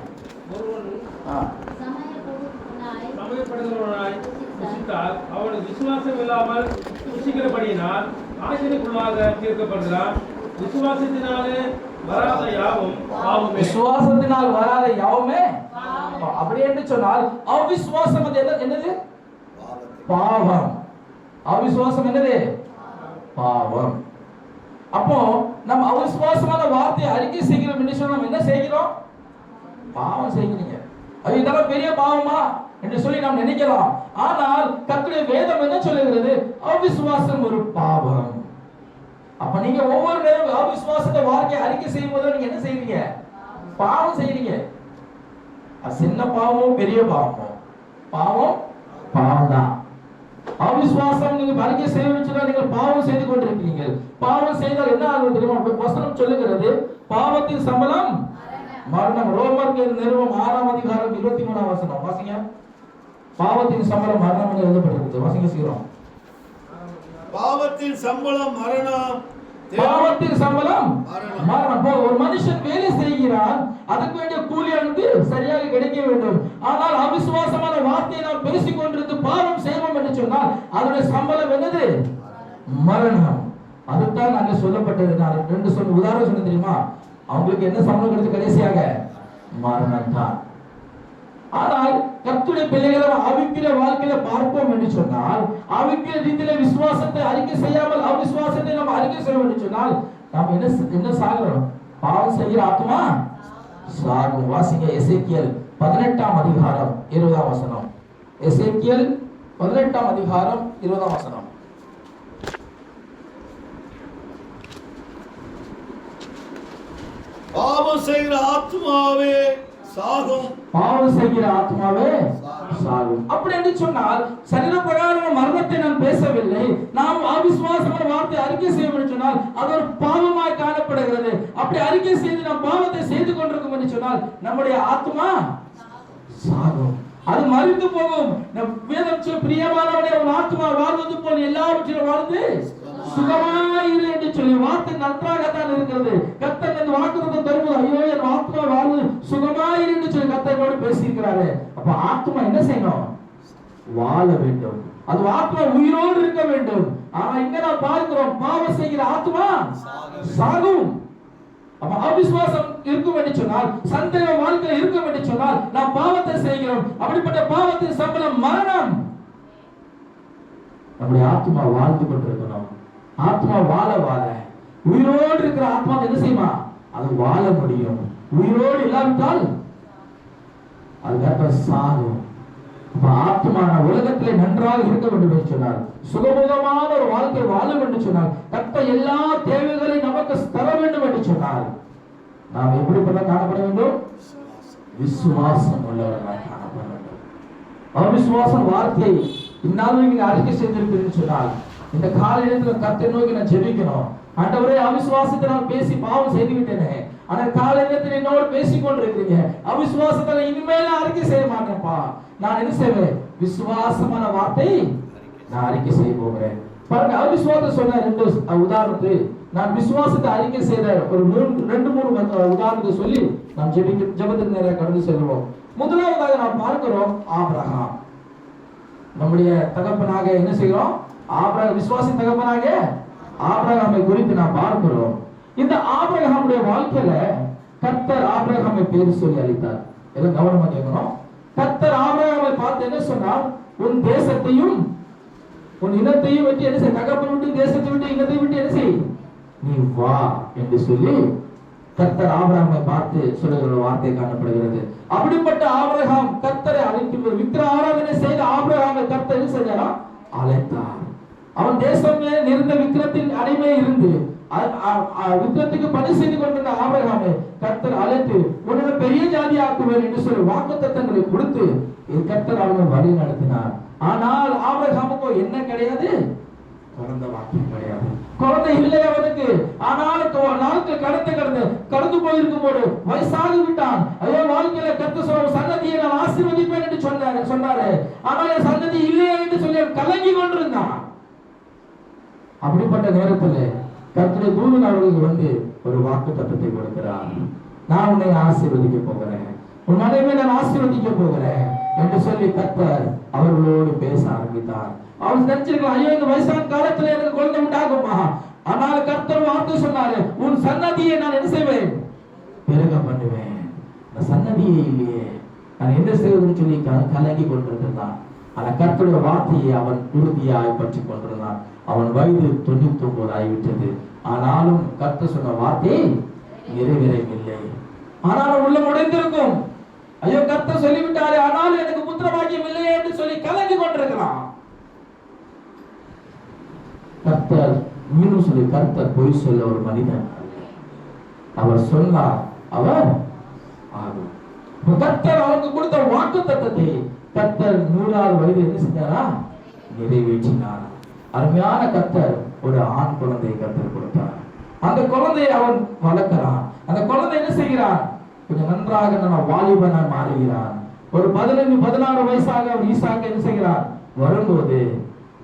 அவனுக்கு விசுவாசம் இல்லாமல் புசிக்கிறபடியினால் ஆசைக்குள்ளாக தீர்க்கப்படுகிறான். விசுவாசத்தினாலே வராத யாவும் பாவமே. விசுவாசத்தினால் வராத யாவுமே அப்படி என்று சொன்னால் அவிசுவாசம் என்னது? பாவம். அவிசுவாசம் என்னது? பாவம். அப்போ நம்ம அவிசுவாசமான வார்த்தையை அறிக்கை செய்கிறோம் என்று சொன்னா நம்ம என்ன செய்கிறோம்? பாவம் செய்கிறீங்க. அது இதெல்லாம் பெரிய பாவமா என்று சொல்லி நாம் நினைக்கலாம். ஆனால் கர்த்தருடைய வேதம் என்ன சொல்லுகிறது? அவிசுவாசம் ஒரு பாவம். அப்ப நீங்க ஒவ்வொரு நேரம் அவிசுவாசத்தை வார்த்தையை அறிக்கை செய்யும் போது நீங்க என்ன செய்வீங்க? பாவம் செய்றீங்க. அது சின்ன பாவமோ பெரிய பாவமோ பாவம் பாவம் தான். அவிசுவாசம் நீங்க அறிக்கை செய்யணும்னா நீங்கள் பாவம் செய்து கொண்டிருக்கீங்க. பாவம் செய்தால் என்ன ஆகும் தெரியுமா? வசனம் சொல்லுகிறது, பாவத்தின் சம்பளம் மரணம். ரோமர் நிருபம் 6ஆம் அதிகாரம் 23ஆம் வசனம் வாசிங்க. பாவத்தின் சம்பளம் மரணம் என்று எழுதப்பட்டிருக்கிறது. வாசிங்க சீக்கிரம். பாவத்தின் சம்பளம் மரணம். பாவத்தின் சம்பளம் மரணம். ஒரு மனுஷன் வேலை செய்கிறான், அதுக்கு வேண்டிய கூலி அவனுக்கு சரியாக கிடைக்க வேண்டும். ஆனால் அவிசுவாசமான வார்த்தையை நாம் பேசிக் கொண்டிருந்து பாவம் செய்வோம் என்று சொன்னால் அதனுடைய சம்பளம் என்னது? மரணம். அதுதான் அங்க சொல்லப்பட்டது. நான் 2 உதாரணம் சொன்ன தெரியுமா? அவங்களுக்கு என்ன சம்பளம் கிடைச்சது? கடைசியாக மரணம் தான். ஆனால் கர்த்தருடைய பிள்ளைகளை ஆவிக்குரிய வாழ்க்கையில பார்ப்போம் என்று சொன்னால், ஆவிக்குரிய ரீதியில விசுவாசத்தை அறிக்கை செய்யாமல் அவிசுவாசத்தை நாம் அறிக்கை செய்வோம் என்று சொன்னால் நாம் என்ன சாகிறோம்? பாவம் செய்கிற ஆத்மா சாகும். வாசிங்க, எசேக்கியேல் 18ஆம் அதிகாரம் 20ஆம் வசனம். எசேக்கியேல் 18ஆம் அதிகாரம் 20ஆம் வசனம். பாவம் செய்கிற ஆத்மாவே சாகும். பாவம் செய்கிற ஆத்மாவே சாகும். அப்படி என்று சொன்னால் சரீர பிரகாரம் மரணத்தை நான் பேசவில்லை. நாம் அவிசுவாசமான வார்த்தை அறிக்கை செய்ய சொன்னால் அது ஒரு பாவமாய் காணப்படுகிறது. அப்படி அறிக்கை செய்து நாம் பாவத்தை செய்து கொண்டிருக்கும் என்று சொன்னால் நம்முடைய ஆத்மா சாகும், அது மறித்து போகும். வேதம் பிரியமானவனே, உன் ஆத்மா வாழ்வது போல் எல்லாவற்றிலும் வாழ்ந்து சுகமாயிரு என்று சொல்லி வார்த்தை நன்றாகத்தான் இருக்கிறது. கர்த்தர் இந்த வாக்குத்தத்தம் தரும்போது ஐயோ என் ஆத்மா வாழ்வு சுகமாயிரு என்று சொல்லி கர்த்தரோடு பேசியிருக்கிறாரு. அப்ப ஆத்மா என்ன செய்யணும்? வாழ வேண்டும். அது ஆத்மா உயிரோடு இருக்க வேண்டும். ஆனா இங்க நான் பார்க்கிறோம், பாவம் செய்கிற ஆத்மா சாகும். அப்ப அவிசுவாசம் இருக்கும் என்று சொன்னால், சந்தேக வாழ்க்கையில் இருக்கும் என்று சொன்னால் நாம் பாவத்தை செய்கிறோம். அப்படிப்பட்ட பாவத்தின் சம்பளம் மரணம். நம்முடைய ஆத்மா வாழ்ந்து கொண்டிருக்கணும். ஆத்மா வாழ வாழ உயிரோடு இருக்கிற ஆத்மா என்ன செய்யுமா? அது வாழ முடியும். உயிரோடு இல்லாவிட்டால் அது சாகும். ஆத்மா உலகத்திலே நன்றாக இருக்க வேண்டும் என்று சொன்னார், சுகமுகமான ஒரு வாழ்க்கை வாழ வேண்டும் சொன்னார், கர்த்தர் எல்லா தேவைகளையும் நமக்கு தர வேண்டும் என்று சொன்னார். நாம் எப்படிப்பட்ட காணப்பட வேண்டும்? விசுவாசம் உள்ளவர்களாக காணப்பட வேண்டும். அவிசுவாசம் வார்த்தை இந்நாளும் நீங்க அறிக்கை செய்திருப்பீர்கள் சொன்னால் இந்த கால நேரத்தில் கர்த்தரை நோக்கி நான் ஜெபிக்கணும். ஆண்டவரே, அவிசுவாசத்தை நான் பேசி பாவம் செய்து விட்டேனே, ஆனால் கால நேரத்தில் என்னோடு பேசிக் கொண்டிருக்கிறீங்க. அவிசுவாசத்தை இனிமேல அறிக்கை செய்ய மாட்டேன்ப்பா. நான் என்ன செய்வேன்? விசுவாசமான வார்த்தை நான் அறிக்கை செய்ய போகிறேன். பாருங்க, அவிசுவாசத்தை சொன்ன 2 உதாரணத்தை நான் விசுவாசத்தை அறிக்கை செய்த ஒரு 2-3 உதாரணத்தை சொல்லி நாம் ஜெபத்துக்கு நேராக கடந்து செல்வோம். முதலாவதாக நாம் பார்க்கிறோம் ஆபிரகாம். நம்முடைய தகப்பனாக என்ன செய்கிறோம்? விசுவாசின் தகப்பனாக ஆபிரகாமை குறித்து நாம் பார்க்கிறோம். இந்த ஆபிரகாமுடைய வாழ்க்கையில கர்த்தர் ஆபிரகாமை பேர் சொல்லி அளித்தார். எல்லாம் கவனமா கேட்கணும். கர்த்தர் ஆபிரகாமை பார்த்து என்ன சொன்னார்? உன் தேசத்தையும் உன் இனத்தையும் விட்டு என்ன செய், தகப்பன் விட்டு தேசத்தை விட்டு இனத்தை விட்டு என்ன செய், நீ வா என்று சொல்லி கர்த்தர் ஆபிரகாமை பார்த்து சொல்லுகிற வார்த்தை காணப்படுகிறது. அப்படிப்பட்ட ஆபிரகாம் கர்த்தரை அழைத்து விக்கிர ஆராதனை செய்த ஆபிரகாமை கர்த்தர் என்ன செய்தாரா? அழைத்தார். அவன் தேசம் இருந்த விக்கிரத்தின் அடிமை இருந்து விக்கிரத்துக்கு பணி செய்து கொண்டிருந்த ஆபிரகாமை கர்த்தர் அழைத்து உன்னை பெரிய ஜாதி ஆக்குவேன் என்று சொல்லி வாக்குத்தத்தங்களை கொடுத்து கர்த்தர் அவனை வழி நடத்தினார். ஆனால் ஆபிரகாமுக்கு என்ன கிடையாது? குழந்தை வாக்கியம் கிடையாது. குழந்தை இல்லை அவனுக்கு. ஆனால் நாட்கள் கடந்து போயிருக்கும் போது வயசாகி விட்டான். ஐயோ, வாழ்க்கையில கர்த்தர் சொல்ற சன்னதியை நான் ஆசீர்வதிப்பேன் என்று சொன்னாரு. ஆனால் என் சன்னதி இல்லையே என்று சொல்லி கலங்கி கொண்டிருந்தான். அப்படிப்பட்ட நேரத்தில் கர்த்தருடைய தூதன் அவர்களுக்கு வந்து ஒரு வாக்குத்தத்தத்தை கொடுக்கிறார். நான் உன்னை ஆசீர்வதிக்க போகிறேன், உன் மனைவியை நான் ஆசீர்வதிக்க போகிறேன் என்று சொல்லி கர்த்தர் அவர்களோடு பேச ஆரம்பித்தார். அவர் நினைச்சிருக்கலாம், ஐயோ இந்த வயசான காலத்துல எனக்கு குழந்தை உண்டாகுமா? ஆனால் கர்த்தர் வார்த்தை சொன்னாரு, உன் சன்னதியை நான் என்ன செய்வேன்? பெருக பண்ணுவேன். இந்த சன்னதியே இல்லையே, நான் என்ன செய்வதுன்னு சொல்லி கலங்கி கொண்டிருந்தான். ஆனா கர்த்தருடைய வார்த்தையை அவன் உறுதியாய் பற்றி கொண்டிருந்தான். அவன் வயது 99 ஆகிவிட்டது. ஆனாலும் கர்த்தர் சொன்ன வார்த்தை நிறைவேறவில்லை. ஆனாலும் உள்ள உடைந்திருக்கும். ஐயோ, கர்த்தர் சொல்லிவிட்டாரே, ஆனாலும் எனக்கு புத்திர பாக்கியம் இல்லையே என்று சொல்லி கலங்கி கொண்டிருக்கிறான். கர்த்தர் மீண்டும் சொல்லி, கர்த்தர் பொய் சொல்ல ஒரு மனிதன், அவர் சொன்னார் அவர் ஆகும். கர்த்தர் அவனுக்கு கொடுத்த வாக்குத்தத்தத்தை கர்த்தர் 100வது வயது என்ன செஞ்சாரா? நிறைவேற்றினார். அருமையான கர்த்தர் ஒரு ஆண் குழந்தையை கர்த்தர் கொடுத்தார். அந்த குழந்தையை அவன் வளர்க்கிறான். அந்த குழந்தை என்ன செய்கிறான்? கொஞ்சம் நன்றாக வாலிபனாய் மாறுகிறான். ஒரு 15-16 வயசாக அவன் ஈசாக்கு என்ன செய்கிறான்? வரும்போது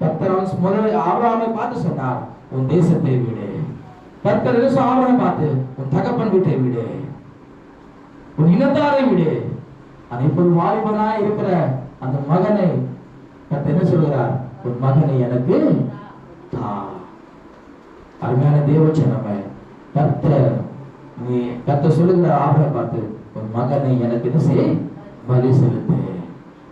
கர்த்தர் அவன் முதல்ல ஆபிரகாமை பார்த்து சொன்னார், உன் தேசத்தை விடு. கர்த்தர் ஆபிரகாமை பார்த்து, உன் தகப்பன் வீட்டை விடு, உன் இனத்தாரை விடு. ஆனா இப்போது வாலிபனாய் இருக்கிற அந்த மகனை கர்த்தர் என்ன சொல்கிறார்? உன் மகனை எனக்கு தா. அருமையான தேவச்சனமே, கர்த்தர் சொல்லுகிற ஆபிரகாமை பார்த்து, உன் மகனை எனக்கு என்ன செய்? பலி செலுத்து.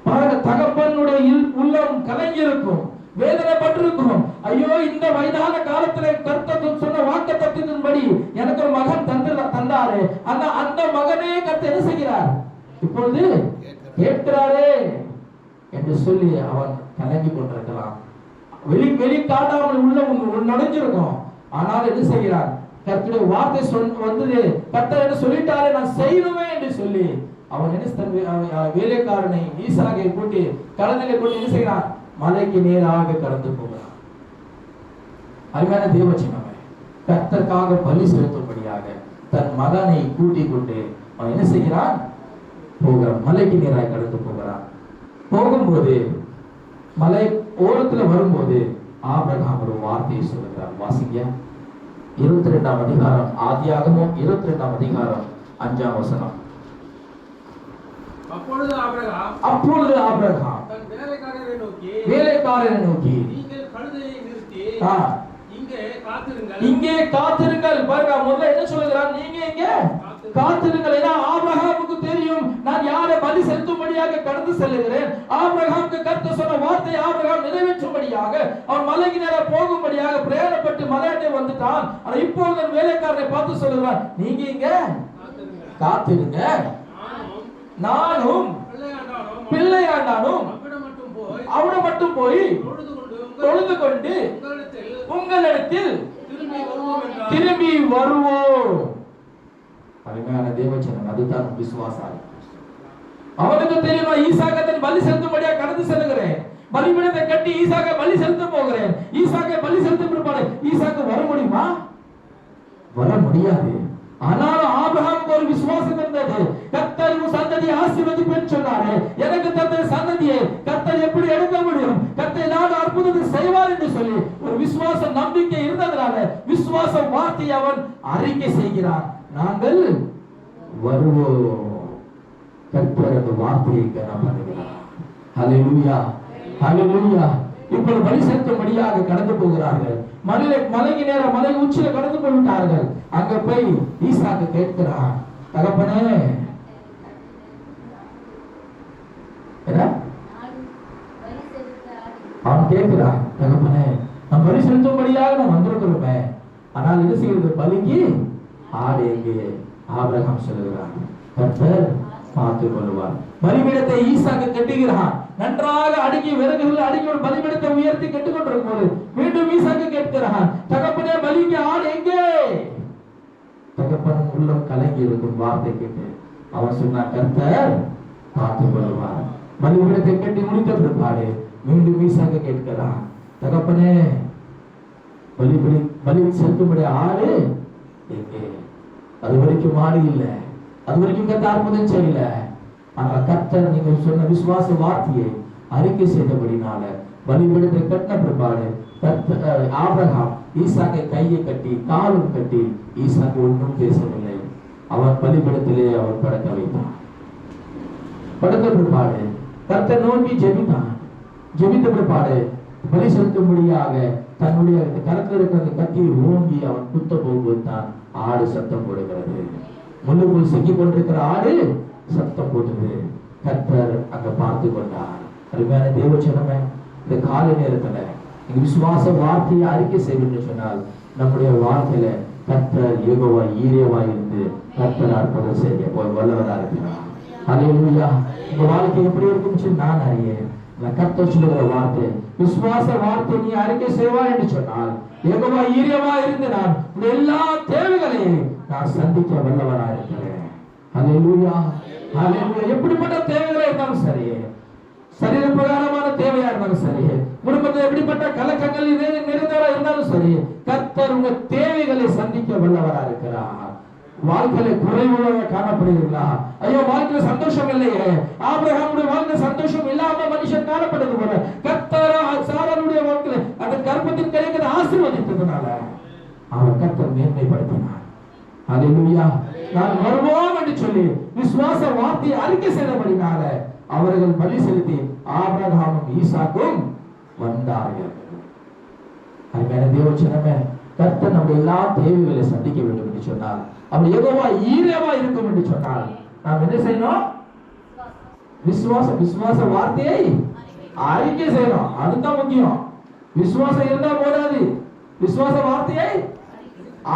பாருங்க, தகப்பனுடைய உள்ளம் கலங்கி இருக்கும், வேதனைப்பட்டிருக்கும். ஐயோ, இந்த வயதான காலத்துல கர்த்தர் சொன்ன வாக்குத்தத்தத்தின்படி எனக்கு ஒரு மகன் தந்தாரு. அந்த மகனே கர்த்தர் என்ன செய்கிறார்? இப்பொழுது கேட்கிறாரே என்று சொல்லி அவன் கலங்கி கொண்டிருக்கலாம். வெளி காட்டாமல் உள்ள நுழைஞ்சிருக்கும். ஆனால் என்ன செய்கிறார்? கர்த்தருடைய வார்த்தை வந்தது. கர்த்தர் என்ன சொல்லிட்டாரே, நான் செய்யணுமே என்று சொல்லி அவன் என்ன வேலைக்காரனை ஈசாக்கை கூட்டி கடலிலே கூட்டி என்ன செய்கிறான்? மலைக்கு நேராக கடந்து போகிறான். அருமையான தேவச்சனமே, கர்த்தருக்காக பலி செலுத்தும்படியாக தன் மகனை கூட்டிக் கொண்டு அவன் என்ன செய்கிறான்? போகிறான். மலைக்கு நேராக கடந்து போகிறான். போகும்போது மலை ஓரத்துல வரும்போது ஆபிரகாம் ஒரு வார்த்தையை சொல்லுகிறார். வாசிங்க, 22ஆம் அதிகாரம், ஆதியாகமம் 22ஆம் அதிகாரம் 5ஆம் வசனம். அப்பொழுது ஆபிரகாம் தன் வேலைக்காரரை நோக்கி நீங்கள் கழுதையை நிறுத்தி இங்கே காத்திருங்கள். பாருங்க, முதல்ல என்ன சொல்லுகிறார்? நீங்க இங்கே காத்திருங்கள். ஏன்னா ஆபிரகாமுக்கு தெரியும், நான் யாரை பலி செலுத்தும்படியாக கடந்து செல்லுகிறேன். ஆபிரகாமுக்கு கர்த்தர் சொன்ன வார்த்தை ஆபிரகாம் நிறைவேற்றும்படியாக அவன் மலைக்கு நேரா போகும்படியாக பிரயாணப்பட்டு மலையாட்டை வந்துட்டான். ஆனா இப்போது வேலைக்காரனை பார்த்து சொல்லுகிறார், நீங்க இங்க காத்திருங்க, நானும் பிள்ளையாண்டானும் அவனை மட்டும் போய் தொழுது கொண்டு உங்களிடத்தில் திரும்பி வருவோம். அருமையான தேவச்சனம், அதுதான் விசுவாசம். அவனுக்கு தெரியுமா, ஈசாக்கை பலி செலுத்தும்படியா கடந்து செல்லுகிறேன், பலிபீடத்தை கட்டி ஈசாக்கை பலி செலுத்த போகிறேன். ஈசாக்கை பலி செலுத்த பிற்பாடு ஈசாக்கு வர முடியுமா? வர முடியாது. ஆனாலும் ஆபிரகாமுக்கு ஒரு விசுவாசம் இருந்தது. கர்த்தர் சந்ததியை ஆசீர்வதிப்பேன்னு சொன்னாரு. எனக்கு தந்த சந்ததியை கர்த்தர் எப்படி எடுக்க முடியும்? கர்த்தர் ஏதாவது அற்புதத்தை செய்வார் என்று சொல்லி ஒரு விசுவாச நம்பிக்கை இருந்ததனால விசுவாச வார்த்தையை அவன் அறிக்கை செய்கிறான். நாங்கள் வருவோம். கர்த்தர் அந்த வார்த்தையை கனப்படுகிறார். ஹல்லேலூயா, ஹல்லேலூயா. இப்பொழுது பலி செலுத்தும்படியாக கடந்து போகிறார்கள். மலைக்கு நேரம் மலை உச்சியில கடந்து போய்விட்டார்கள். அங்க போய் ஈசாக்கு கேட்கிறான், தகப்பனே அவன் கேட்கிறான், தகப்பனே நம் பலி செலுத்தும்படியாக நாம் வந்திருக்கிறோமே, ஆனால் என்ன செய்வது, பலிக்கு ஆடு எங்கே? ஆபிரகாம் சொல்லுகிறான், கர்த்தர் பார்த்துக் கொள்வார். பலிபீடத்தை ஈசாக்கு கட்டுகிறான். நன்றாக அடுக்கி விறகுகள் அடுக்கி ஒரு பலிபீடத்தை உயர்த்தி கட்டுக் கொண்டிருக்கும் போது மீண்டும் ஈசாக்கு கேட்கிறான், தகப்பனே பலிக்கு ஆடு எங்கே? தகப்பன் உள்ளம் கலங்கி இருக்கும் வார்த்தை கேட்டு அவன் சொன்னான், கர்த்தர் பார்த்துக் கொள்வார். பலிபீடத்தை கட்டி முடித்த பிற்பாடு மீண்டும் ஈசாக்கு கேட்கிறான், தகப்பனே பலி செலுத்தும்படி ஆடு எங்கே? அது வரைக்கும் ஆடு இல்லை, அது வரைக்கும் கர்த்தர் அற்புதம் செய்யல. ஆனால் கர்த்தர் நீங்க சொன்ன விசுவாச வார்த்தையை அறிக்கை செய்தபடினால பலிபீடத்தை கட்டின பிற்பாடு ஆபிரகாம் ஈசாக்கை கையை கட்டி காலும் கட்டி, ஈசாக்கு ஒன்றும் பேசவில்லை. அவன் பலிபீடத்திலே அவன் படுக்க வைத்தான். படுத்த பிற்பாடு கர்த்தர் நோக்கி ஜெபித்தான். ஜெபித்த பிற்பாடு பலி செலுத்தும்படியாக தன்னுடைய கரத்தில் இருக்கிற அந்த கத்தியை ஓங்கி அவன் குத்த போகும்போது தான் ஆடு சத்தம் போடுகிறது. முள்ளுக்குள் சிக்கிக் கொண்டிருக்கிற ஆடு சத்தம் போட்டது. கர்த்தர் அங்க பார்த்து கொண்டார். அருமையான தேவச்சனமே, இந்த காலை நேரத்துல நீங்க விசுவாச வார்த்தையை அறிக்கை செய்வது சொன்னால் நம்முடைய வாழ்க்கையில கர்த்தர் யெகோவா ஈரேவா இருந்து கர்த்தர் அற்புதம் செய்ய போய் வல்லவரா இருக்கிறார். ஹல்லேலூயா. உங்க வாழ்க்கை எப்படி இருக்கும் நான் அறியேன். கர்த்தர் சொல்லுகிற வார்த்தை விசுவாச வார்த்தை நீ அறிக்கை செய்வாய் என்று சொன்னால் யெகோவா ஈரேவா இருந்து நான் எல்லா தேவைகளையும் நான் சந்திக்க வல்லவரா இருக்கிறேன். ஹல்லேலூயா, ஹல்லேலூயா. எப்படிப்பட்ட தேவைகளா இருந்தாலும் சரி, சரீர பிரகாரமான தேவையா இருந்தாலும் சரி, குடும்பத்தில் எப்படிப்பட்ட கலக்கங்கள் நிறைந்தவரா இருந்தாலும் சரி, கர்த்தர் உங்க தேவைகளை சந்திக்க வல்லவரா இருக்கிறார். வாழ்க்கையில குறைவுள்ளவங்க காணப்படுகிறீர்களா? ஐயோ வாழ்க்கையில சந்தோஷம் இல்லையே. ஆபிரகாமுடைய வாழ்க்கையில சந்தோஷம் இல்லாம மனுஷன் காணப்படுது போல கர்த்தர் சாராளுடைய வாழ்க்கையில அந்த கர்ப்பத்தின் கிடைக்கிற ஆசீர்வதித்ததுனால அவர் கர்த்தர் மேன்மைப்படுத்தினார். ஹல்லேலூயா. நான் வருவோம் என்று சொல்லி விசுவாச வார்த்தையை அறிக்கை செய்தபடினால அவர்கள் பலி செலுத்தி ஆபிரகாமும் ஈசாக்கும் வந்தார்கள். அருமையான தேவச்சனமே, கர்த்தர் நம்ம எல்லா தேவைகளை சந்திக்க வேண்டும் என்று சொன்னார், அப்படி யெகோவா ஈரேவா இருக்கும் என்று சொன்னால் நாம் என்ன செய்யணும்? விசுவாச வார்த்தையை அறிக்கை செய்யணும். அதுதான் முக்கியம். விசுவாசம் இருந்தா போதாது, விசுவாச வார்த்தையை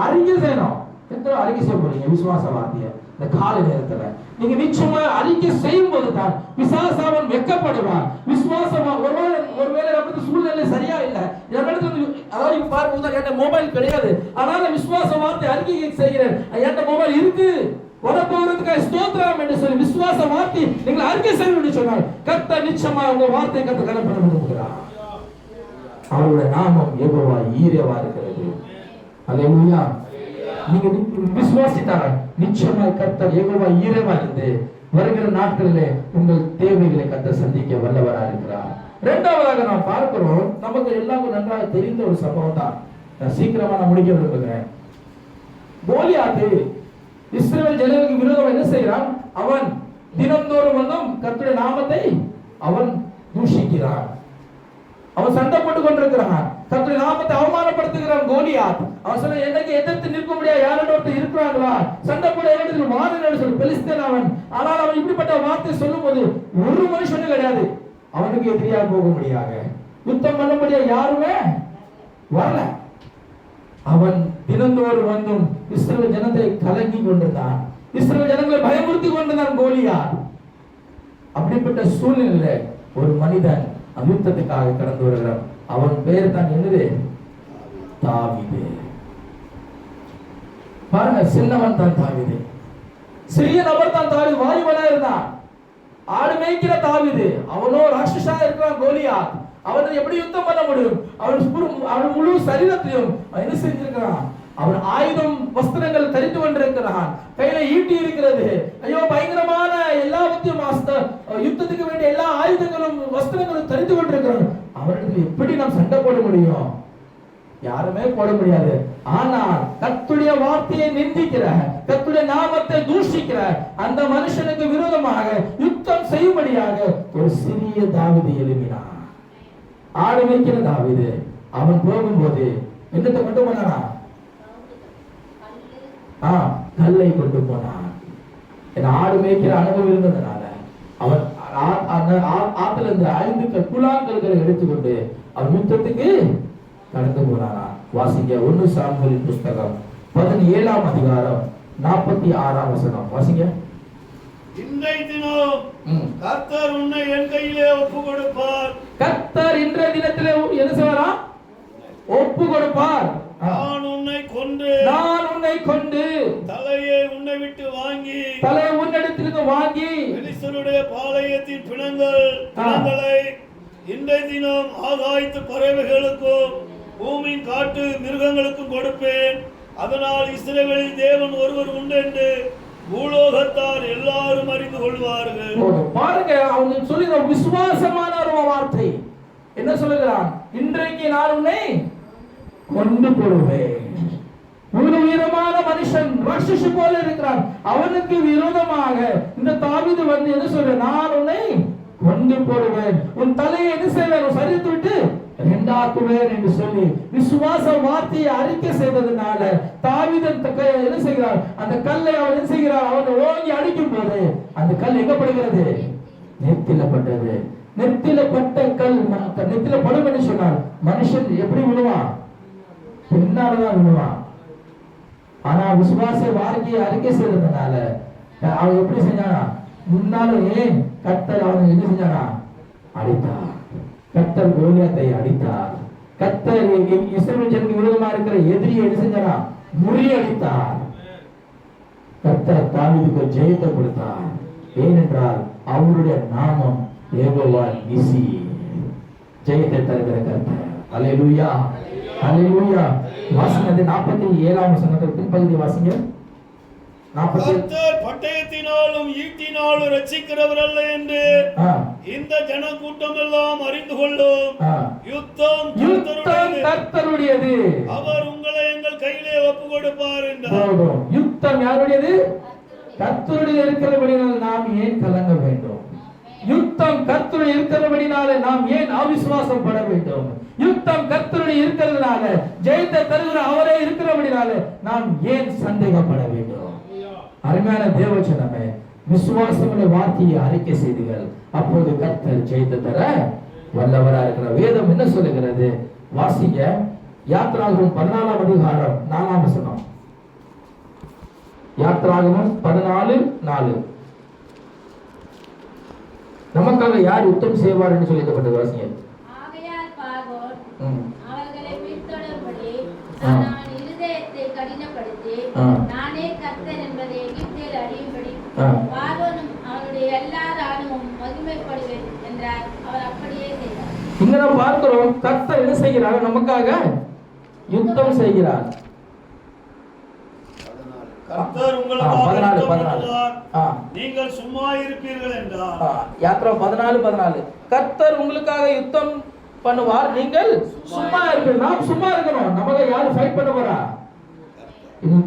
அறிக்கை செய்யணும். எத்தனை அறிக்கை செய்ய போறீங்க விசுவாச வார்த்தையை? இந்த காலை நேரத்துல நீங்க நிச்சயமா அறிக்கை செய்யும் போது தான் பிசாசாவன் வெட்கப்படுவான். விசுவாசமா ஒருவேளை நமக்கு சூழ்நிலை சரியா இல்ல, அதாவது பார்க்கும்போது என்கிட்ட மொபைல் கிடையாது, ஆனால விசுவாச வார்த்தை அறிக்கை செய்கிறேன், என்கிட்ட மொபைல் இருக்கு, வரப்போறதுக்காக ஸ்தோத்திரம் என்று சொல்லி விசுவாச வார்த்தை நீங்கள் அறிக்கை செய்ய வேண்டும் சொன்னால் கர்த்தர் நிச்சயமா உங்க வார்த்தை கர்த்தர் கனப்பட விரும்புகிறார். அவருடைய நாமம் யெகோவா ஈரேவா இருக்கிறது. ஹல்லேலூயா. நீங்க விசுவாசித்தால் நிச்சயமாய் கர்த்தர் யெகோவா ஈரேவா இருந்து வருகிற நாட்களிலே உங்கள் தேவைகளை கர்த்தர் சந்திக்க வல்லவரா இருக்கிறார். இரண்டாவதாக நாம் பார்க்கிறோம், நமக்கு எல்லாருக்கும் நன்றாக தெரிந்த ஒரு சம்பவம் தான். நான் சீக்கிரமா நான் முடிக்க விரும்புகிறேன். கோலியாத்து இஸ்ரவேல் ஜனங்களுக்கு விரோதம் என்ன செய்கிறான்? அவன் தினந்தோறும் வந்தும் கர்த்தருடைய நாமத்தை அவன் தூஷிக்கிறான். அவன் சண்டை போட்டுக் கொண்டிருக்கிறான், கர்த்தருடைய நாமத்தை அவமானப்படுத்துகிறான். கோலியாத் அவன் சொன்ன, எனக்கு எதிர்த்து நிற்க முடியாது யாரோட ஒருத்தர் இருக்கிறாங்களா, சண்டை போட இடத்துல வாருன்னு சொல்லி பெலிஸ்தேன் அவன். ஆனால் அவன் இப்படிப்பட்ட வார்த்தை சொல்லும் போது ஒரு மனுஷனும் கிடையாது அவனுக்கு எதிரியாக போக முடியாது, யுத்தம் பண்ண முடியாது, யாருமே வரல. அவன் தினந்தோறும் வந்தும் இஸ்ரவேல் ஜனத்தை கலங்கி கொண்டிருந்தான், இஸ்ரவேல் ஜனங்களை பயமுறுத்தி கொண்டிருந்தான் கோலியாத். அப்படிப்பட்ட சூழ்நிலையில ஒரு மனிதன் யுத்தத்துக்காக கடந்து வருகிறான். அவன் பெயர் தான் என்னது? தாவீது. பாருங்க, சின்னவன் தான் தாவீது, சிறிய நபர் தான் தாவீது, வாலிபனா இருந்தான், ஆடு மேய்க்கிற தாவீது. அவனோ ராட்சசா இருக்கிறான் கோலியாத். அவன் எப்படி யுத்தம் பண்ண முடியும்? அவன் முழு சரீரத்தையும் என்ன செஞ்சிருக்கிறான்? அவன் ஆயுதம் வஸ்திரங்கள் தரித்து கொண்டிருக்கிறான், கையில ஈட்டி இருக்கிறது. ஐயோ பயங்கரமான எல்லாவற்றையும் யுத்தத்துக்கு வேண்டிய எல்லா ஆயுதங்களும் வஸ்திரங்களும் தரித்து கொண்டிருக்கிறான். அவனுக்கு எப்படி நாம் சண்டை போட முடியும்? யாருமே போட முடியாது. ஆனால் கர்த்தருடைய வார்த்தையை நிந்திக்கிற, கர்த்தருடைய நாமத்தை தூஷிக்கிற அந்த மனுஷனுக்கு விரோதமாக யுத்தம் செய்யும்படியாக ஒரு சிறிய தாவீது எழுப்பினான். ஆடு மேய்க்கிற தாவீது. அவன் போகும்போது என்னத்தை கொண்டு போனானா? கல்லை கொண்டு போனான். ஆடு மேய்க்கிற அனுபவம் இருந்ததுனால அவன் ஆத்துல இருந்து 5 குழாங்கல்களை எடுத்துக்கொண்டு அவன் யுத்தத்துக்கு கடந்து போனானா. வாசிங்க 1 சாமுவேலின் புஸ்தகம் 17ஆம் அதிகாரம் 46ஆம் வசனம் வாசிங்க. இன்றைய தினம் கர்த்தர் உன்னை என் கையிலே ஒப்பு கொடுப்பார். கர்த்தர் இன்றைய தினத்திலே என்ன செய்வாரா? ஒப்பு கொடுப்பார். நான் உன்னை கொண்டு தலையை உன்னை விட்டு வாங்கி உன்னிடத்திலிருந்து வாங்கி பெலிஸ்தருடைய பாளையத்தின் பிணங்களை இன்றைய தினம் ஆகாயத்து பறவைகளுக்கும் பூமியின் காட்டு மிருகங்களுக்கும் கொடுப்பேன். அதனால் இஸ்ரவேலின் தேவன் ஒருவர் உண்டு என்று பூலோகத்தார் எல்லாரும் அறிந்து கொள்வார்கள். பாருங்க, அவங்க சொல்லுகிற விசுவாசமான ஒரு வார்த்தை என்ன சொல்லுகிறான்? இன்றைக்கு நான் உன்னை கொண்டு போடுவேன். ஒரு வீரமான மனுஷன் ராட்சசி போல இருக்கிறான். அவனுக்கு விரோதமாக இந்த தாவீது வந்து என்ன சொல்ற? நான் உன்னை கொண்டு போடுவேன், உன் தலையை என்ன செய்வேன்? சரித்து விட்டு ரெண்டாக்குவேன் என்று சொல்லி விசுவாச வார்த்தையை அறிக்கை செய்ததுனால தாவீது என்ன செய்கிறார்? அந்த கல்லை அவன் என்ன செய்கிறார்? அவனை ஓங்கி அடிக்கும் போது அந்த கல் எங்க படுகிறது? நெத்தில பட்டது. நெத்தில பட்ட கல் நெத்தில படும் என்று சொன்னார். மனுஷன் எப்படி விழுவான்? பின்னால்தான் விழுவான். ஆனா விசுவாச வார்த்தையை அறிக்கை செய்ததுனால அவன் எப்படி செஞ்சானா? முன்னாலும் ஏன் கர்த்தர் அவனை என்ன செஞ்சானா? அடித்தார். கர்த்தர் கோலியாத்தை அடித்தார். கர்த்தர் இஸ்ரவேல் ஜனங்களுக்கு விரோதமா இருக்கிற எதிரியை என்ன செஞ்சானா? முறியடித்தார். கர்த்தர் தாவீதுக்கு ஜெயத்தை கொடுத்தார். ஏனென்றால் அவருடைய நாமம் யெகோவா நிசி, ஜெயத்தை தருகிற கர்த்தர். அல்லேலூயா, அல்லேலூயா. வாசிங்க 47ஆம் வசனத்தின் பின்பகுதி வாசிங்க. கர்த்தர் பட்டயத்தினாலும் ஈட்டினாலும் ரட்சிக்கிறவர் அல்ல என்று இந்த ஜன கூட்டம் எல்லாம் அறிந்து கொள்ளும். யுத்தம் கர்த்தருடையது, அவர் உங்களை எங்கள் கையிலே ஒப்பு கொடுப்பார் என்றார். யுத்தம் யாருடையது? கர்த்தருடைய இருக்கிறபடியால் நாம் ஏன் கலங்க வேண்டும்? யுத்தம் கர்த்தருடைய இருக்கிறபடினால நாம் ஏன் அவிசுவாசம் பட வேண்டும்? யுத்தம் கர்த்தருடைய இருக்கிறதுனால ஜெயத்தை தருகிற அவரே இருக்கிறபடினால நாம் ஏன் சந்தேகப்பட வேண்டும்? அருமையான தேவஜனமே, விசுவாசமுள்ள வார்த்தையை அறிக்கை செய்தீர்கள், அப்போது கர்த்தர் ஜெயத்தை தர வல்லவரா இருக்கிற வேதம் என்ன சொல்லுகிறது? வாசிங்க. யாத்ராகமம் 14ஆம் அதிகாரம் 4ஆம் வசனம். யாத்ராகமம் 14:4. நமக்காக யார் யுத்தம் செய்வார் என்று சொல்லப்பட்டது? வாசிங்க. ஆகையால் பார்வோன் அவர்களை பின்தொடரும்படி நான் இருதயத்தை கடினப்படுத்தி நானே கர்த்தர் என்பதை எகிப்தில் அறியும்படி பார்வோனும் அவனுடைய எல்லா ராணுவம் மகிமைப்படுவேன் என்றார். அவர் அப்படியே செய்தார். இங்க நாம் பார்க்கிறோம், கர்த்தர் என்ன செய்கிறார்? நமக்காக யுத்தம் செய்கிறார். கர்த்தர் உங்களுக்காக நீங்கள் சும்மா இருப்பீர்கள் என்றார். யாத்ரா 14:14. கர்த்தர் உங்களுக்காக யுத்தம் பண்ணுவார், நீங்கள் சும்மா இருப்பீர்கள். நாம் சும்மா இருக்கணும். நமக்கு யாரு ஃபைட் பண்ண போறா?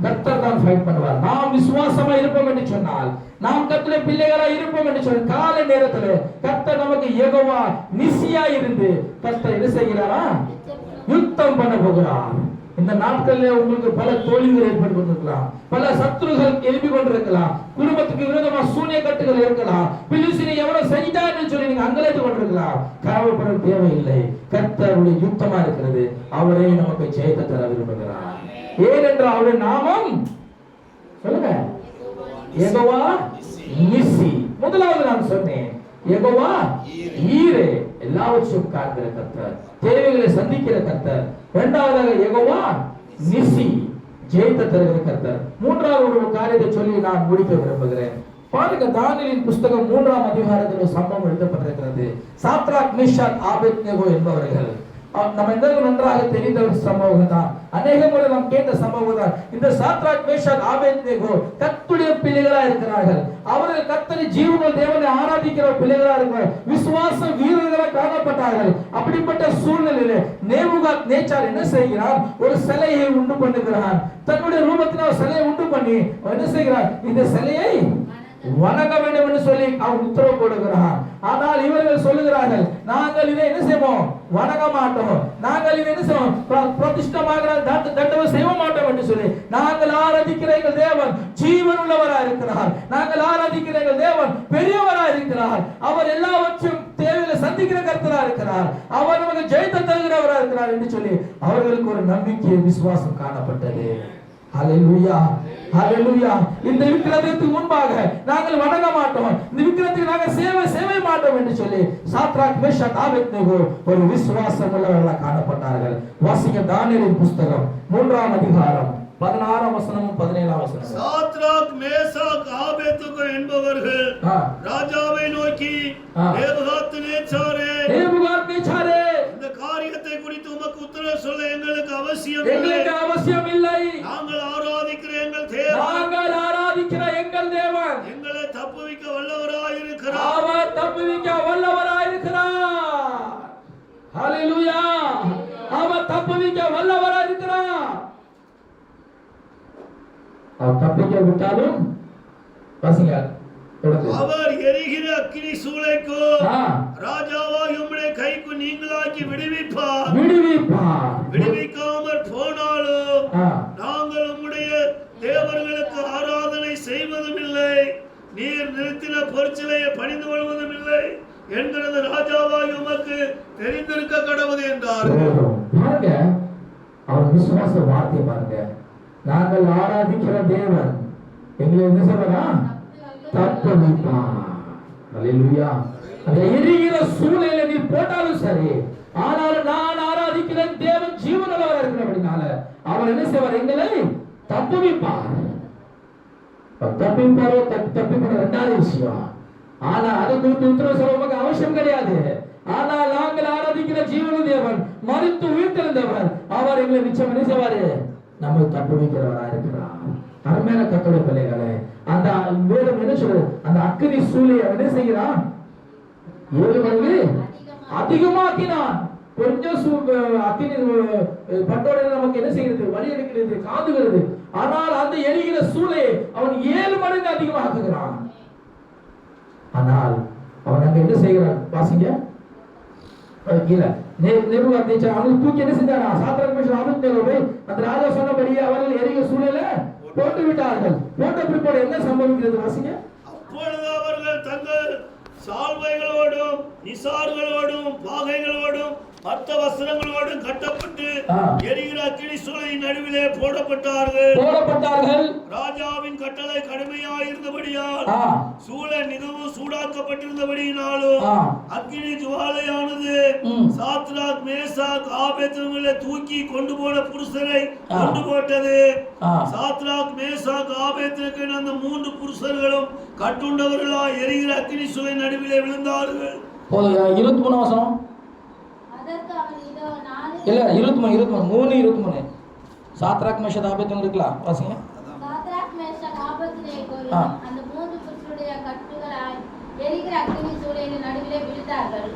கர்த்தர் தான் ஃபைட் பண்ணுவார். நாம் விசுவாசமா இருப்போம் என்று சொன்னால், நாம் கர்த்தருடைய பிள்ளைகளா இருப்போம் என்று சொன்னால், காலை நேரத்தில் கர்த்தர் நமக்கு யெகோவா நிசியா இருந்து கர்த்தர் என்ன செய்கிறாரா? யுத்தம் பண்ண போகிறார். இந்த நாட்களில் உங்களுக்கு பல தோல்விகள் ஏற்பட்டு கொண்டிருக்கலாம், பல சத்துருகள் எழுப்பி கொண்டிருக்கலாம், குடும்பத்துக்கு விரோதமா சூனிய கட்டுகள் இருக்கலாம், பிலிஸ்தீனை எவ்வளவு செஞ்சிட்டான்னு சொல்லி நீங்க அங்கலாய்த்து கொண்டிருக்கலாம். கவலைப்பட தேவையில்லை. கர்த்தருடைய யுத்தமா இருக்கிறது. அவரே நமக்கு ஜெயத்தை தர விரும்புகிறார். ஏனென்றால் அவருடைய நாமம் சொல்லுங்க, யெகோவா நிசி. முதலாவது நான் சொன்னேன், யெகோவா ஈரே, எல்லாவற்றையும் காண்கிற கர்த்தர், தேவைகளை சந்திக்கிற கர்த்தர். இரண்டாவதாக யெகோவா நிசி, ஜெயத்தை தருகிற கர்த்தர். மூன்றாவது ஒரு காரியத்தை சொல்லி நான் முடிக்க விரும்புகிறேன். பாருங்க, தானியேலின் புஸ்தகம் 3ஆம் அதிகாரத்தில் ஒரு சம்பவம் எழுதப்பட்டிருக்கிறது. சாத்ராக், மேஷாக், ஆபேத்நேகோ என்பவர்கள் நம்ம எல்லாருக்கும் நன்றாக தெரிந்த ஒரு சம்பவம் தான். அநேக முறை நாம் கேட்ட சம்பவம் தான். இந்த சாத்ராக், மேஷாக், ஆபேத்நேகோ கர்த்தருடைய பிள்ளைகளா இருக்கிறார்கள். அவர்கள் கர்த்தரின் ஜீவனுள்ள தேவனை ஆராதிக்கிற பிள்ளைகளா இருக்கிறார்கள். விசுவாச வீரர்களாக காணப்பட்டார்கள். அப்படிப்பட்ட சூழ்நிலையிலே நேபுகாத்நேச்சார் என்ன செய்கிறார்? ஒரு சிலையை உண்டு பண்ணுகிறார். தன்னுடைய ரூபத்தினால் சிலையை உண்டு பண்ணி என்ன செய்கிறார்? இந்த சிலையை வணங்க வேண்டும் என்று சொல்லி அவன் உத்தரவு கொடுக்கிறான். ஆனால் இவர்கள் சொல்லுகிறார்கள், நாங்கள் இதை என்ன செய்வோம், வணங்க மாட்டோம், நாங்கள் இதை என்ன செய்வோம், பிரதிஷ்டமாக தண்டனை செய்ய மாட்டோம் என்று சொல்லி. நாங்கள் ஆராதிக்கிற எங்கள் தேவன் ஜீவன் உள்ளவராக இருக்கிறார், நாங்கள் ஆராதிக்கிற எங்கள் தேவன் பெரியவராக இருக்கிறார், அவர் எல்லாவற்றும் தேவையில சந்திக்கிற கர்த்தராக இருக்கிறார், அவர் நமக்கு ஜெயத்தை தருகிறவராக இருக்கிறார் என்று சொல்லி அவர்களுக்கு ஒரு நம்பிக்கை விசுவாசம் காணப்பட்டது. ஹல்லேலூயா, ஹல்லேலூயா. இந்த விக்கிரகத்துக்கு முன்பாக நாங்கள் வணங்க மாட்டோம், இந்த விக்கிரகத்துக்கு நாங்கள் சேவை மாட்டோம் என்று சொல்லி சாத்ராக் மேஷாக் ஆபேத்நேகோ ஒரு விசுவாசம் உள்ளவர்களாக காணப்பட்டார்கள். வாசிங்க தானியேலின் புத்தகம் 3ஆம் அதிகாரம் 16ஆம் வசனமும் 17ஆம் வசனம். சாத்ராக் மேஷாக் ஆபேத்நேகோ என்பவர்கள் ராஜாவை நோக்கி, நேபுகாத்நேச்சாரே, இந்த காரியத்தை குறித்து உமக்கு உத்தரவு சொல்ல எங்களுக்கு அவசியம் இல்லை. நாங்கள் ஆராதிக்கிற எங்கள் தேவன் எங்களை தப்புவிக்க வல்லவராயிருக்கிறார். அவர் தப்புவிக்க வல்லவராயிருக்கிறார். ஹல்லேலூயா. அவர் தப்புவிக்க வல்லவராயிருக்கிறார். அவர் தப்பிக்க விட்டாலும் வாசிங்க. அவர் எரிகிற அக்கினி சூளைக்கு ராஜாவாகிய உம்முடைய கைக்கு நீங்களாக்கி விடுவிப்பார். விடுவிக்காமற் போனாலும் நாங்கள் உம்முடைய தேவர்களுக்கு ஆராதனை செய்வதும் இல்லை, நீர் நிறுத்தின பொற்சிலையை பணிந்து கொள்வதும் இல்லை என்கிறது ராஜாவாகிய உமக்கு தெரிந்திருக்க கடவுது என்றார். பாருங்க, அவர் விசுவாச வார்த்தை பாருங்க. நாங்கள் ஆராதிக்கிற தேவன் எங்களை என்ன சொல்றா, தப்புவிப்பார். ஹல்லேலூயா. அந்த எரிகிற சூளையில நீ போட்டாலும் சரி, ஆனாலும் நான் ஆராதிக்கிற தேவன் ஜீவனுள்ளவராக இருக்கிறபடினால அவர் என்ன செய்வார், எங்களை தப்புவிப்பார். தப்பிப்பாரோ தப்பிப்பட ரெண்டாவது விஷயம். ஆனா அது குறித்து உத்தரவு சொல்ல நமக்கு அவசியம் கிடையாது. ஆனால் நாங்கள் ஆராதிக்கிற ஜீவன தேவன், மரித்து உயிர்த்தெழுந்தவர், அவர் எங்களை நிச்சயம் என்ன செய்வாரு, நம்ம தப்புவிக்கிறவராக இருக்கிறார். அருமையான கர்த்தருடைய பிள்ளைகளே, அந்த வேதம் என்ன சொல்றது, அந்த அக்கினி சூளையை என்ன செய்கிறான், 7 மடங்கு அதிகமாக்கினான். கொஞ்சம் அக்கினி பட்டோட நமக்கு என்ன செய்கிறது, வலி எடுக்கிறது, காதுகிறது. ஆனால் அந்த எரிகிற சூளையை அவன் 7 மடங்கு அதிகமாக்குகிறான். ஆனால் அவன் அங்க என்ன செய்கிறான் வாசிங்க. அவனுக்கு தூக்கி என்ன செஞ்சாரா, சாத்ராக் மேஷாக் ஆபேத்நேகோவை அந்த ராஜா சொன்னபடியே அவர்கள் எரிகிற சூளையில போட்டு விட்டார்கள். போட்ட பிற்பாடு என்ன சம்பவிக்கிறது வாசிங்க. அப்பொழுது அவர்கள் தங்கள் சால்வைகளோடும் நிசார்களோடும் பாகைகளோடும் மற்ற வஸ்திரங்களோடும் கட்டப்பட்டு எரிகிற அக்கினி சூளையின் நடுவிலே போடப்பட்டார்கள். ராஜாவின் கட்டளை கடுமையாயிருந்தபடியால் சூளை மிகவும் சூடாக்கப்பட்டிருந்தபடியினாலும் அக்கினி ஜுவாலையானது சாத்ராக் மேஷாக் ஆபேத்நேகோவை தூக்கி கொண்டு போன புருஷரை கொண்டு போட்டது. சாத்ராக் மேஷாக் ஆபேத்நேகோ அந்த 3 புருஷர்களும் கட்டுண்டவர்களாய் எரிகிற அக்கினி சூளை நடுவிலே விழுந்தார்கள். 23 வசனம் இல்ல 23 சாத்ராக் மேஷாக் ஆபேத்நேகோ இருக்கலாம் வாசிங்க. சாத்ராக் மேஷாக் ஆபேத்நேகோ அந்த 3 புருஷருடைய கட்டுகளாய் எரிகிற அக்கினி சூளையின் நடுவிலே விழுந்தார்கள்.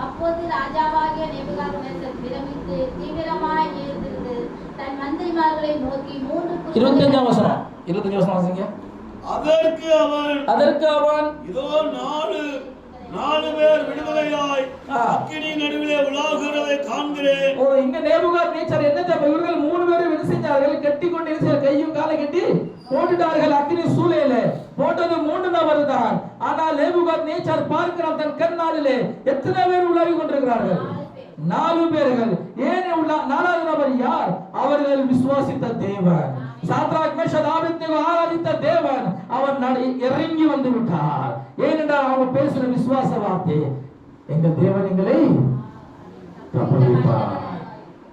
அப்போது ராஜாவாகிய நேபுகாத்நேச்சர் பிரமித்து தீவிரமாய் எழுந்திருந்து தன் மந்திரிமார்களை நோக்கி 25 வசனம் வாசிங்க. அதற்கு அவன் இதோ 4 பேர் விடுதலையாய் அக்கினி நடுவிலே உலாவுகிறதை காண்கிறேன். இங்க நேபுகாத்நேச்சர் என்ன செய்ய, இவர்கள் 3 பேரும் என்ன செஞ்சார்கள், கட்டி கொண்டு கையும் காலை கட்டி போட்டுட்டார்கள். அக்கினி சூளையில போட்டது 3 நபர் தான். ஆனால் நேபுகாத்நேச்சர் பார்க்கிறான் தன் கண்ணாடிலே எத்தனை பேர் உலாவி கொண்டிருக்கிறார்கள், 4 பேர்கள். ஏன் 4வது நபர் யார், அவர்கள் விசுவாசித்த தேவன், சாத்ராக் மேஷாக் ஆபேத்நேகோ ஆராதித்த தேவன். அவன் இறங்கி வந்து விட்டார். ஏனென்றால் அவன் பேசின விசுவாச வார்த்தை, எங்கள் தேவன் எங்களை தப்புவிப்பார்.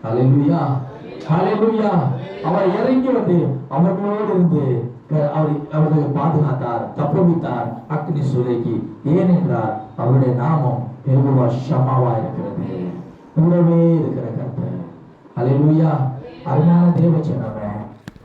ஹல்லேலூயா, ஹல்லேலூயா. அவர் இறங்கி வந்து அவர்களோடு இருந்து அவர்களை பாதுகாத்தார், தப்புவித்தார் அக்கினி சூளைக்கு. ஏனென்றால் அவருடைய நாமம் யெகோவா ஷம்மாவா இருக்கிறது, கூடவே இருக்கிற கர்த்தர். ஹல்லேலூயா. அருமையான தேவஜனமே,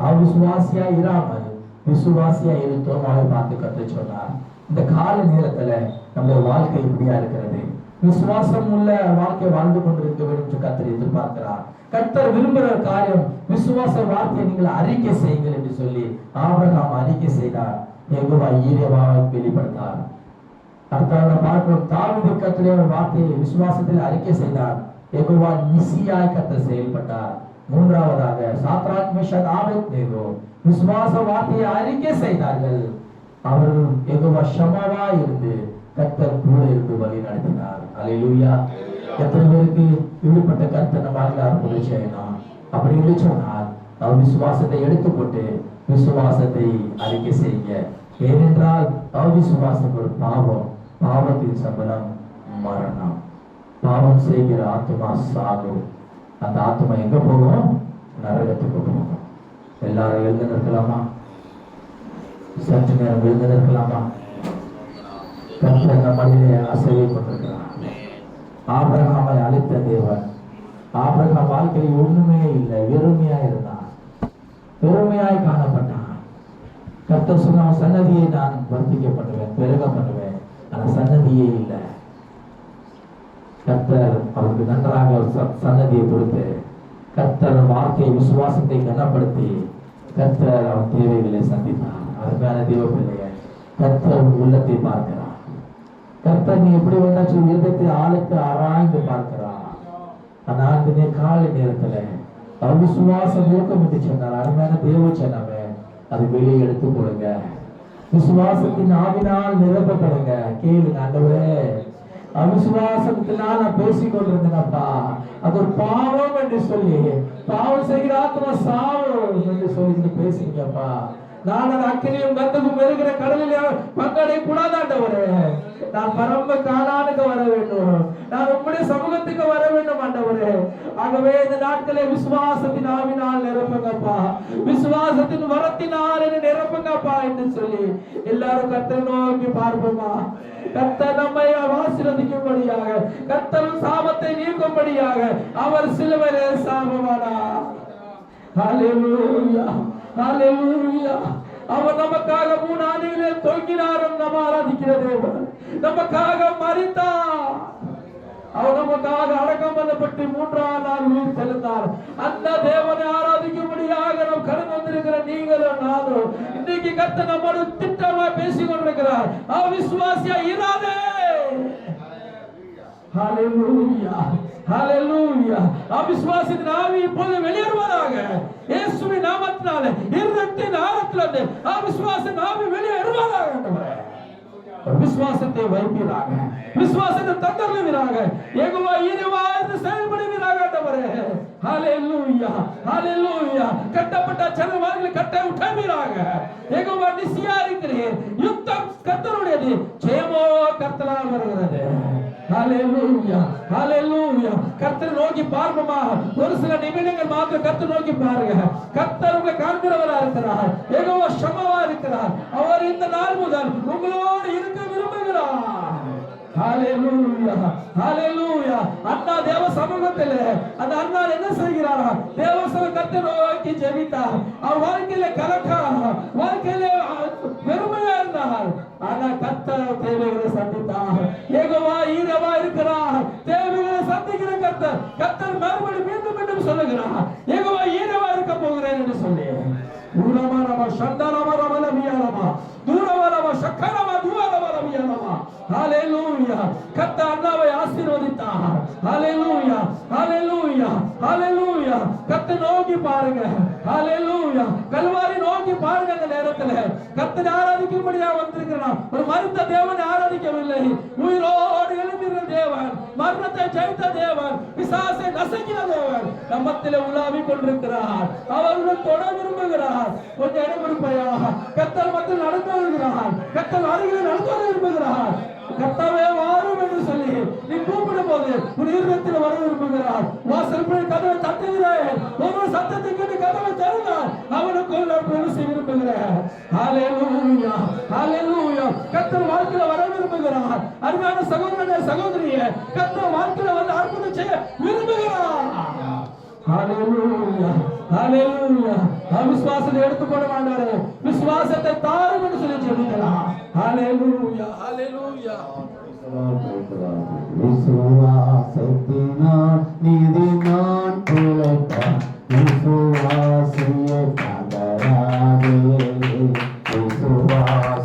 அவிசுவாசியா இராமல் விசுவாசியா இருந்தோம் பார்த்து கர்த்தர் சொன்னார். இந்த கால நேரத்துல நம்முடைய வாழ்க்கை இப்படியா இருக்கிறது, விசுவாசம் உள்ள வாழ்க்கை வாழ்ந்து கொண்டிருக்க வேண்டும் என்று கர்த்தர் எதிர்பார்க்கிறார். கர்த்தர் விரும்புகிற காரியம் விசுவாச வார்த்தையை நீங்கள் அறிக்கை செய்யுங்கள் என்று சொல்லி ஆபிரகாம் அறிக்கை செய்தார். யெகோவா ஈரேவாவை வெளிப்படுத்தார். அடுத்த பார்க்கிறோம், தாவீது கர்த்தருடைய வார்த்தையை விசுவாசத்தில் அறிக்கை செய்தார். யெகோவா நிசியாய் கர்த்தர் செயல்பட்டார். மூன்றாவதாக சாத்ராக் மேஷாக் ஆபேத்நேகோ விசுவாச வார்த்தையை அறிக்கை செய்தார்கள். அவர்கள் யெகோவா ஷமாவா இருந்து கர்த்தர் கூட இருந்து வழி நடத்தினார். அல்லேலூயா. எத்தனை பேருக்கு இப்படிப்பட்ட கர்த்தர் நம்ம அற்புதம் செய்யணும்? அப்படி இல்லை சொன்னால் அவிசுவாசத்தை எடுத்து போட்டு விசுவாசத்தை அறிக்கை செய்யுங்க. ஏனென்றால் அவிசுவாசம் ஒரு பாவம். பாவத்தின் சம்பளம் மரணம். பாவம் செய்கிற ஆத்மா சாகும். அந்த ஆத்மா எங்க போகும்? நரகத்துக்கு போகும். எல்லாரும் எழுந்து நிற்கலாமா? சற்று நேரம் எழுந்து நிற்கலாமா? கர்த்தர் நம்மிலே அசைவை கொண்டிருக்கிறார். ஆபிரகாமை அழைத்த தேவன். ஆபிரகாம் வாழ்க்கையில் ஒண்ணுமே இல்லை, வெறுமையா இருந்தான், வெறுமையாய் காணப்பட்டான். கர்த்தர் சொன்ன சன்னதியை நான் வர்த்திக்க பண்ணுவேன், பெருக பண்ணுவேன். அந்த சன்னதியே இல்லை. கர்த்தர் அவருக்கு நன்றாக சன்னதியை கொடுத்து கர்த்தர் வார்த்தை விசுவாசத்தை கனப்படுத்தி கர்த்தர் அவன் தேவைகளை சந்தித்தார். அருமையான தேவ பிள்ளைய, கர்த்தர் உள்ளத்தை பார்க்கிறார். கர்த்தர் நீ எப்படி வந்தாச்சும் இருதயத்தை ஆழத்தை ஆராய்ந்து பார்க்கிறார். ஆனால் இந்த காலை நேரத்துல அவிசுவாசம் நோக்கம் என்று சொன்னார். அருமையான தேவ சொன்னவே அது வெளியே எடுத்து போடுங்க. விசுவாசத்தின் ஆவினால் நிரப்பப்படுங்க. கேளுங்க, ஆண்டவரே அவிசுவாசத்தினால் நான் பேசிக் கொண்டிருந்தேனப்பா, அது ஒரு பாவம் என்று சொல்லி, பாவம் செய்கிற ஆத்மா சாவம் என்று சொல்லி பேசுங்கப்பா. நான் அந்த அக்கினியும் கந்தமும் வருகிற கடலில் பங்கடை கூடாதாண்டவரே. நான் பரம்ப காணானுக்கு வர வேண்டும். நான் உங்களுடைய சமூகத்துக்கு வர வேண்டும் ஆண்டவரே. ஆகவே இந்த நாட்களே விசுவாசத்தின் ஆவினால் நிரப்புங்கப்பா, விசுவாசத்தின் வரத்தினால் என்ன நிரப்புங்கப்பா என்று சொல்லி எல்லாரும் கர்த்தரை நோக்கி பார்ப்போமா? கர்த்தர் நம்மை ஆசீர்வதிக்கும்படியாக, கர்த்தர் சாபத்தை நீக்கும்படியாக அவர் சிலுவையிலே சாபமானார். ஹல்லேலூயா, ஹல்லேலூயா. அவர் நமக்காக 3 ஆண்டுகளே தொங்கினார். நம்ம ஆராதிக்கிற தேவன் நமக்காக மரித்தார். அவர் நமக்காக அடக்கம் பண்ணப்பட்டு 3ஆம் நாள் உயிர் தெழுந்தார். அந்த தேவனை ஆராதிக்கும்படியாக நாம் கடந்து வந்திருக்கிற நீங்களும் நானும் இன்னைக்கு கர்த்தர் நம்மோடு திட்டமா பேசிக் கொண்டிருக்கிறார். அவிசுவாசியா இராதே. ஹல்லேலூயா, ஹல்லேலூயா. அவிசுவாசத்தின் ஆவி இப்போது வெளியேறுவதாக. இயேசுவின் நாமத்தினாலே இருதயத்தின் ஆழத்திலிருந்து அவிசுவாசத்தின் ஆவி வெளியேறுவதாக. ஆண்டவரே விசுவாசத்தை வைப்பீராக, விசுவாசத்தை தந்தருவீராக. யெகோவா ஈரேவா என்று செயல்படுவீராக. ஆண்டவரே ஹல்லேலூயா, ஹல்லேலூயா. கட்டப்பட்ட சரவாரிகளை கட்ட விட்டீராக. யெகோவா நிசியா இருக்கிறீர். யுத்தம் கர்த்தருடையது, ஜெயமோ கர்த்தரால் வருகிறது. ஹல்லேலூயா, ஹல்லேலூயா. கர்த்தர் நோக்கி பார்ப்போமா? ஒரு சில நிமிடங்கள் மாத்திரம் கர்த்தர் நோக்கி பாருங்க. கர்த்தர் உங்களை காண்கிறவரா இருக்கிறார். யெகோவா ஷமாவா இருக்கிறார். அவர் இந்த நாள் முதல் உங்களோடு இருக்க விரும்புகிறார். ஹல்லேலூயா, ஹல்லேலூயா. அண்ணா தேவ சமூகத்தில் அந்த அண்ணா என்ன செய்கிறாரா? தேவ சமூக கர்த்தர் நோக்கி ஜெபித்தார். அவர் வாழ்க்கையில கலக்கார், வாழ்க்கையில வெறுமையா இருந்தார். ஆனா கர்த்தர் தேவைகளை சந்தித்தார். யெகோவா ஈரேவா இருக்கிறார். தேவைகளை சந்திக்கிற கர்த்தர், கர்த்தர் மறுபடியும் மீண்டும் மீண்டும் சொல்லுகிறார், யெகோவா ஈரேவா இருக்க போகிறேன் என்று சொல்லி. ஊரமரம சந்தரமரம லபியலமா தூரவரம சக்கரம துவரம லபியலமா. ஹல்லேலூயா. கர்த்தர் அண்ணாவை ஆசீர்வதித்தார். ஹல்லேலூயா, ஹல்லேலூயா, ஹல்லேலூயா. கர்த்தர் நோக்கி பாருங்க. ஹல்லேலூயா. கல்வாரி நோக்கி பாருங்க. அந்த நேரத்துல கர்த்தரை ஆராதிக்கும்படியா வந்திருக்கிறான். ஒரு மரித்த தேவனை ஆராதிக்கவில்லை, உயிரோடு எழும்பிற தேவன், மரணத்தை ஜெயித்த தேவன், பிசாசை நசுக்கிற தேவன் நம்மத்திலே உலாவிக் கொண்டிருக்கிறார். அவருடன் தொட விரும்புகிறார். கொஞ்சம் இடம் கொடுப்பையா? கர்த்தர் மத்தியில் நடந்து வருகிறார். கர்த்தர் அருகில் நடந்து வர விரும்புகிறார். கர்த்தாவே வாரும் என்று சொல்லி நீ கூப்பிடும் போது உன் இருதயத்தில் வர விரும்புகிறார். வாசல் போய் கதவை தட்டுகிறேன். ஒவ்வொரு சத்தத்தை கேட்டு கதவை திறந்தார். அவனுக்குள் நான் பிரவேசிக்க விரும்புகிறேன். ஹல்லேலூயா, ஹல்லேலூயா. கர்த்தர் வாழ்க்கையில வர விரும்புகிறார். அருமையான சகோதரனே சகோதரியே, கர்த்தர் வாழ்க்கையில வந்து அற்புதம் செய்ய விரும்புகிறார். ஹல்லேலூயா, ஹல்லேலூயா. அவிசுவாசத்தை எடுத்துக்கொள்ள மாட்டாரே, விசுவாசத்தை தாரும் என்று சொல்லி ஜெபிக்கலாம். ஹல்லேலூயா, ஹல்லேலூயா. விசுவாசத்தினால் நீதிமான் பிழைப்பான். விசுவாசியை தகராதே. விசுவாச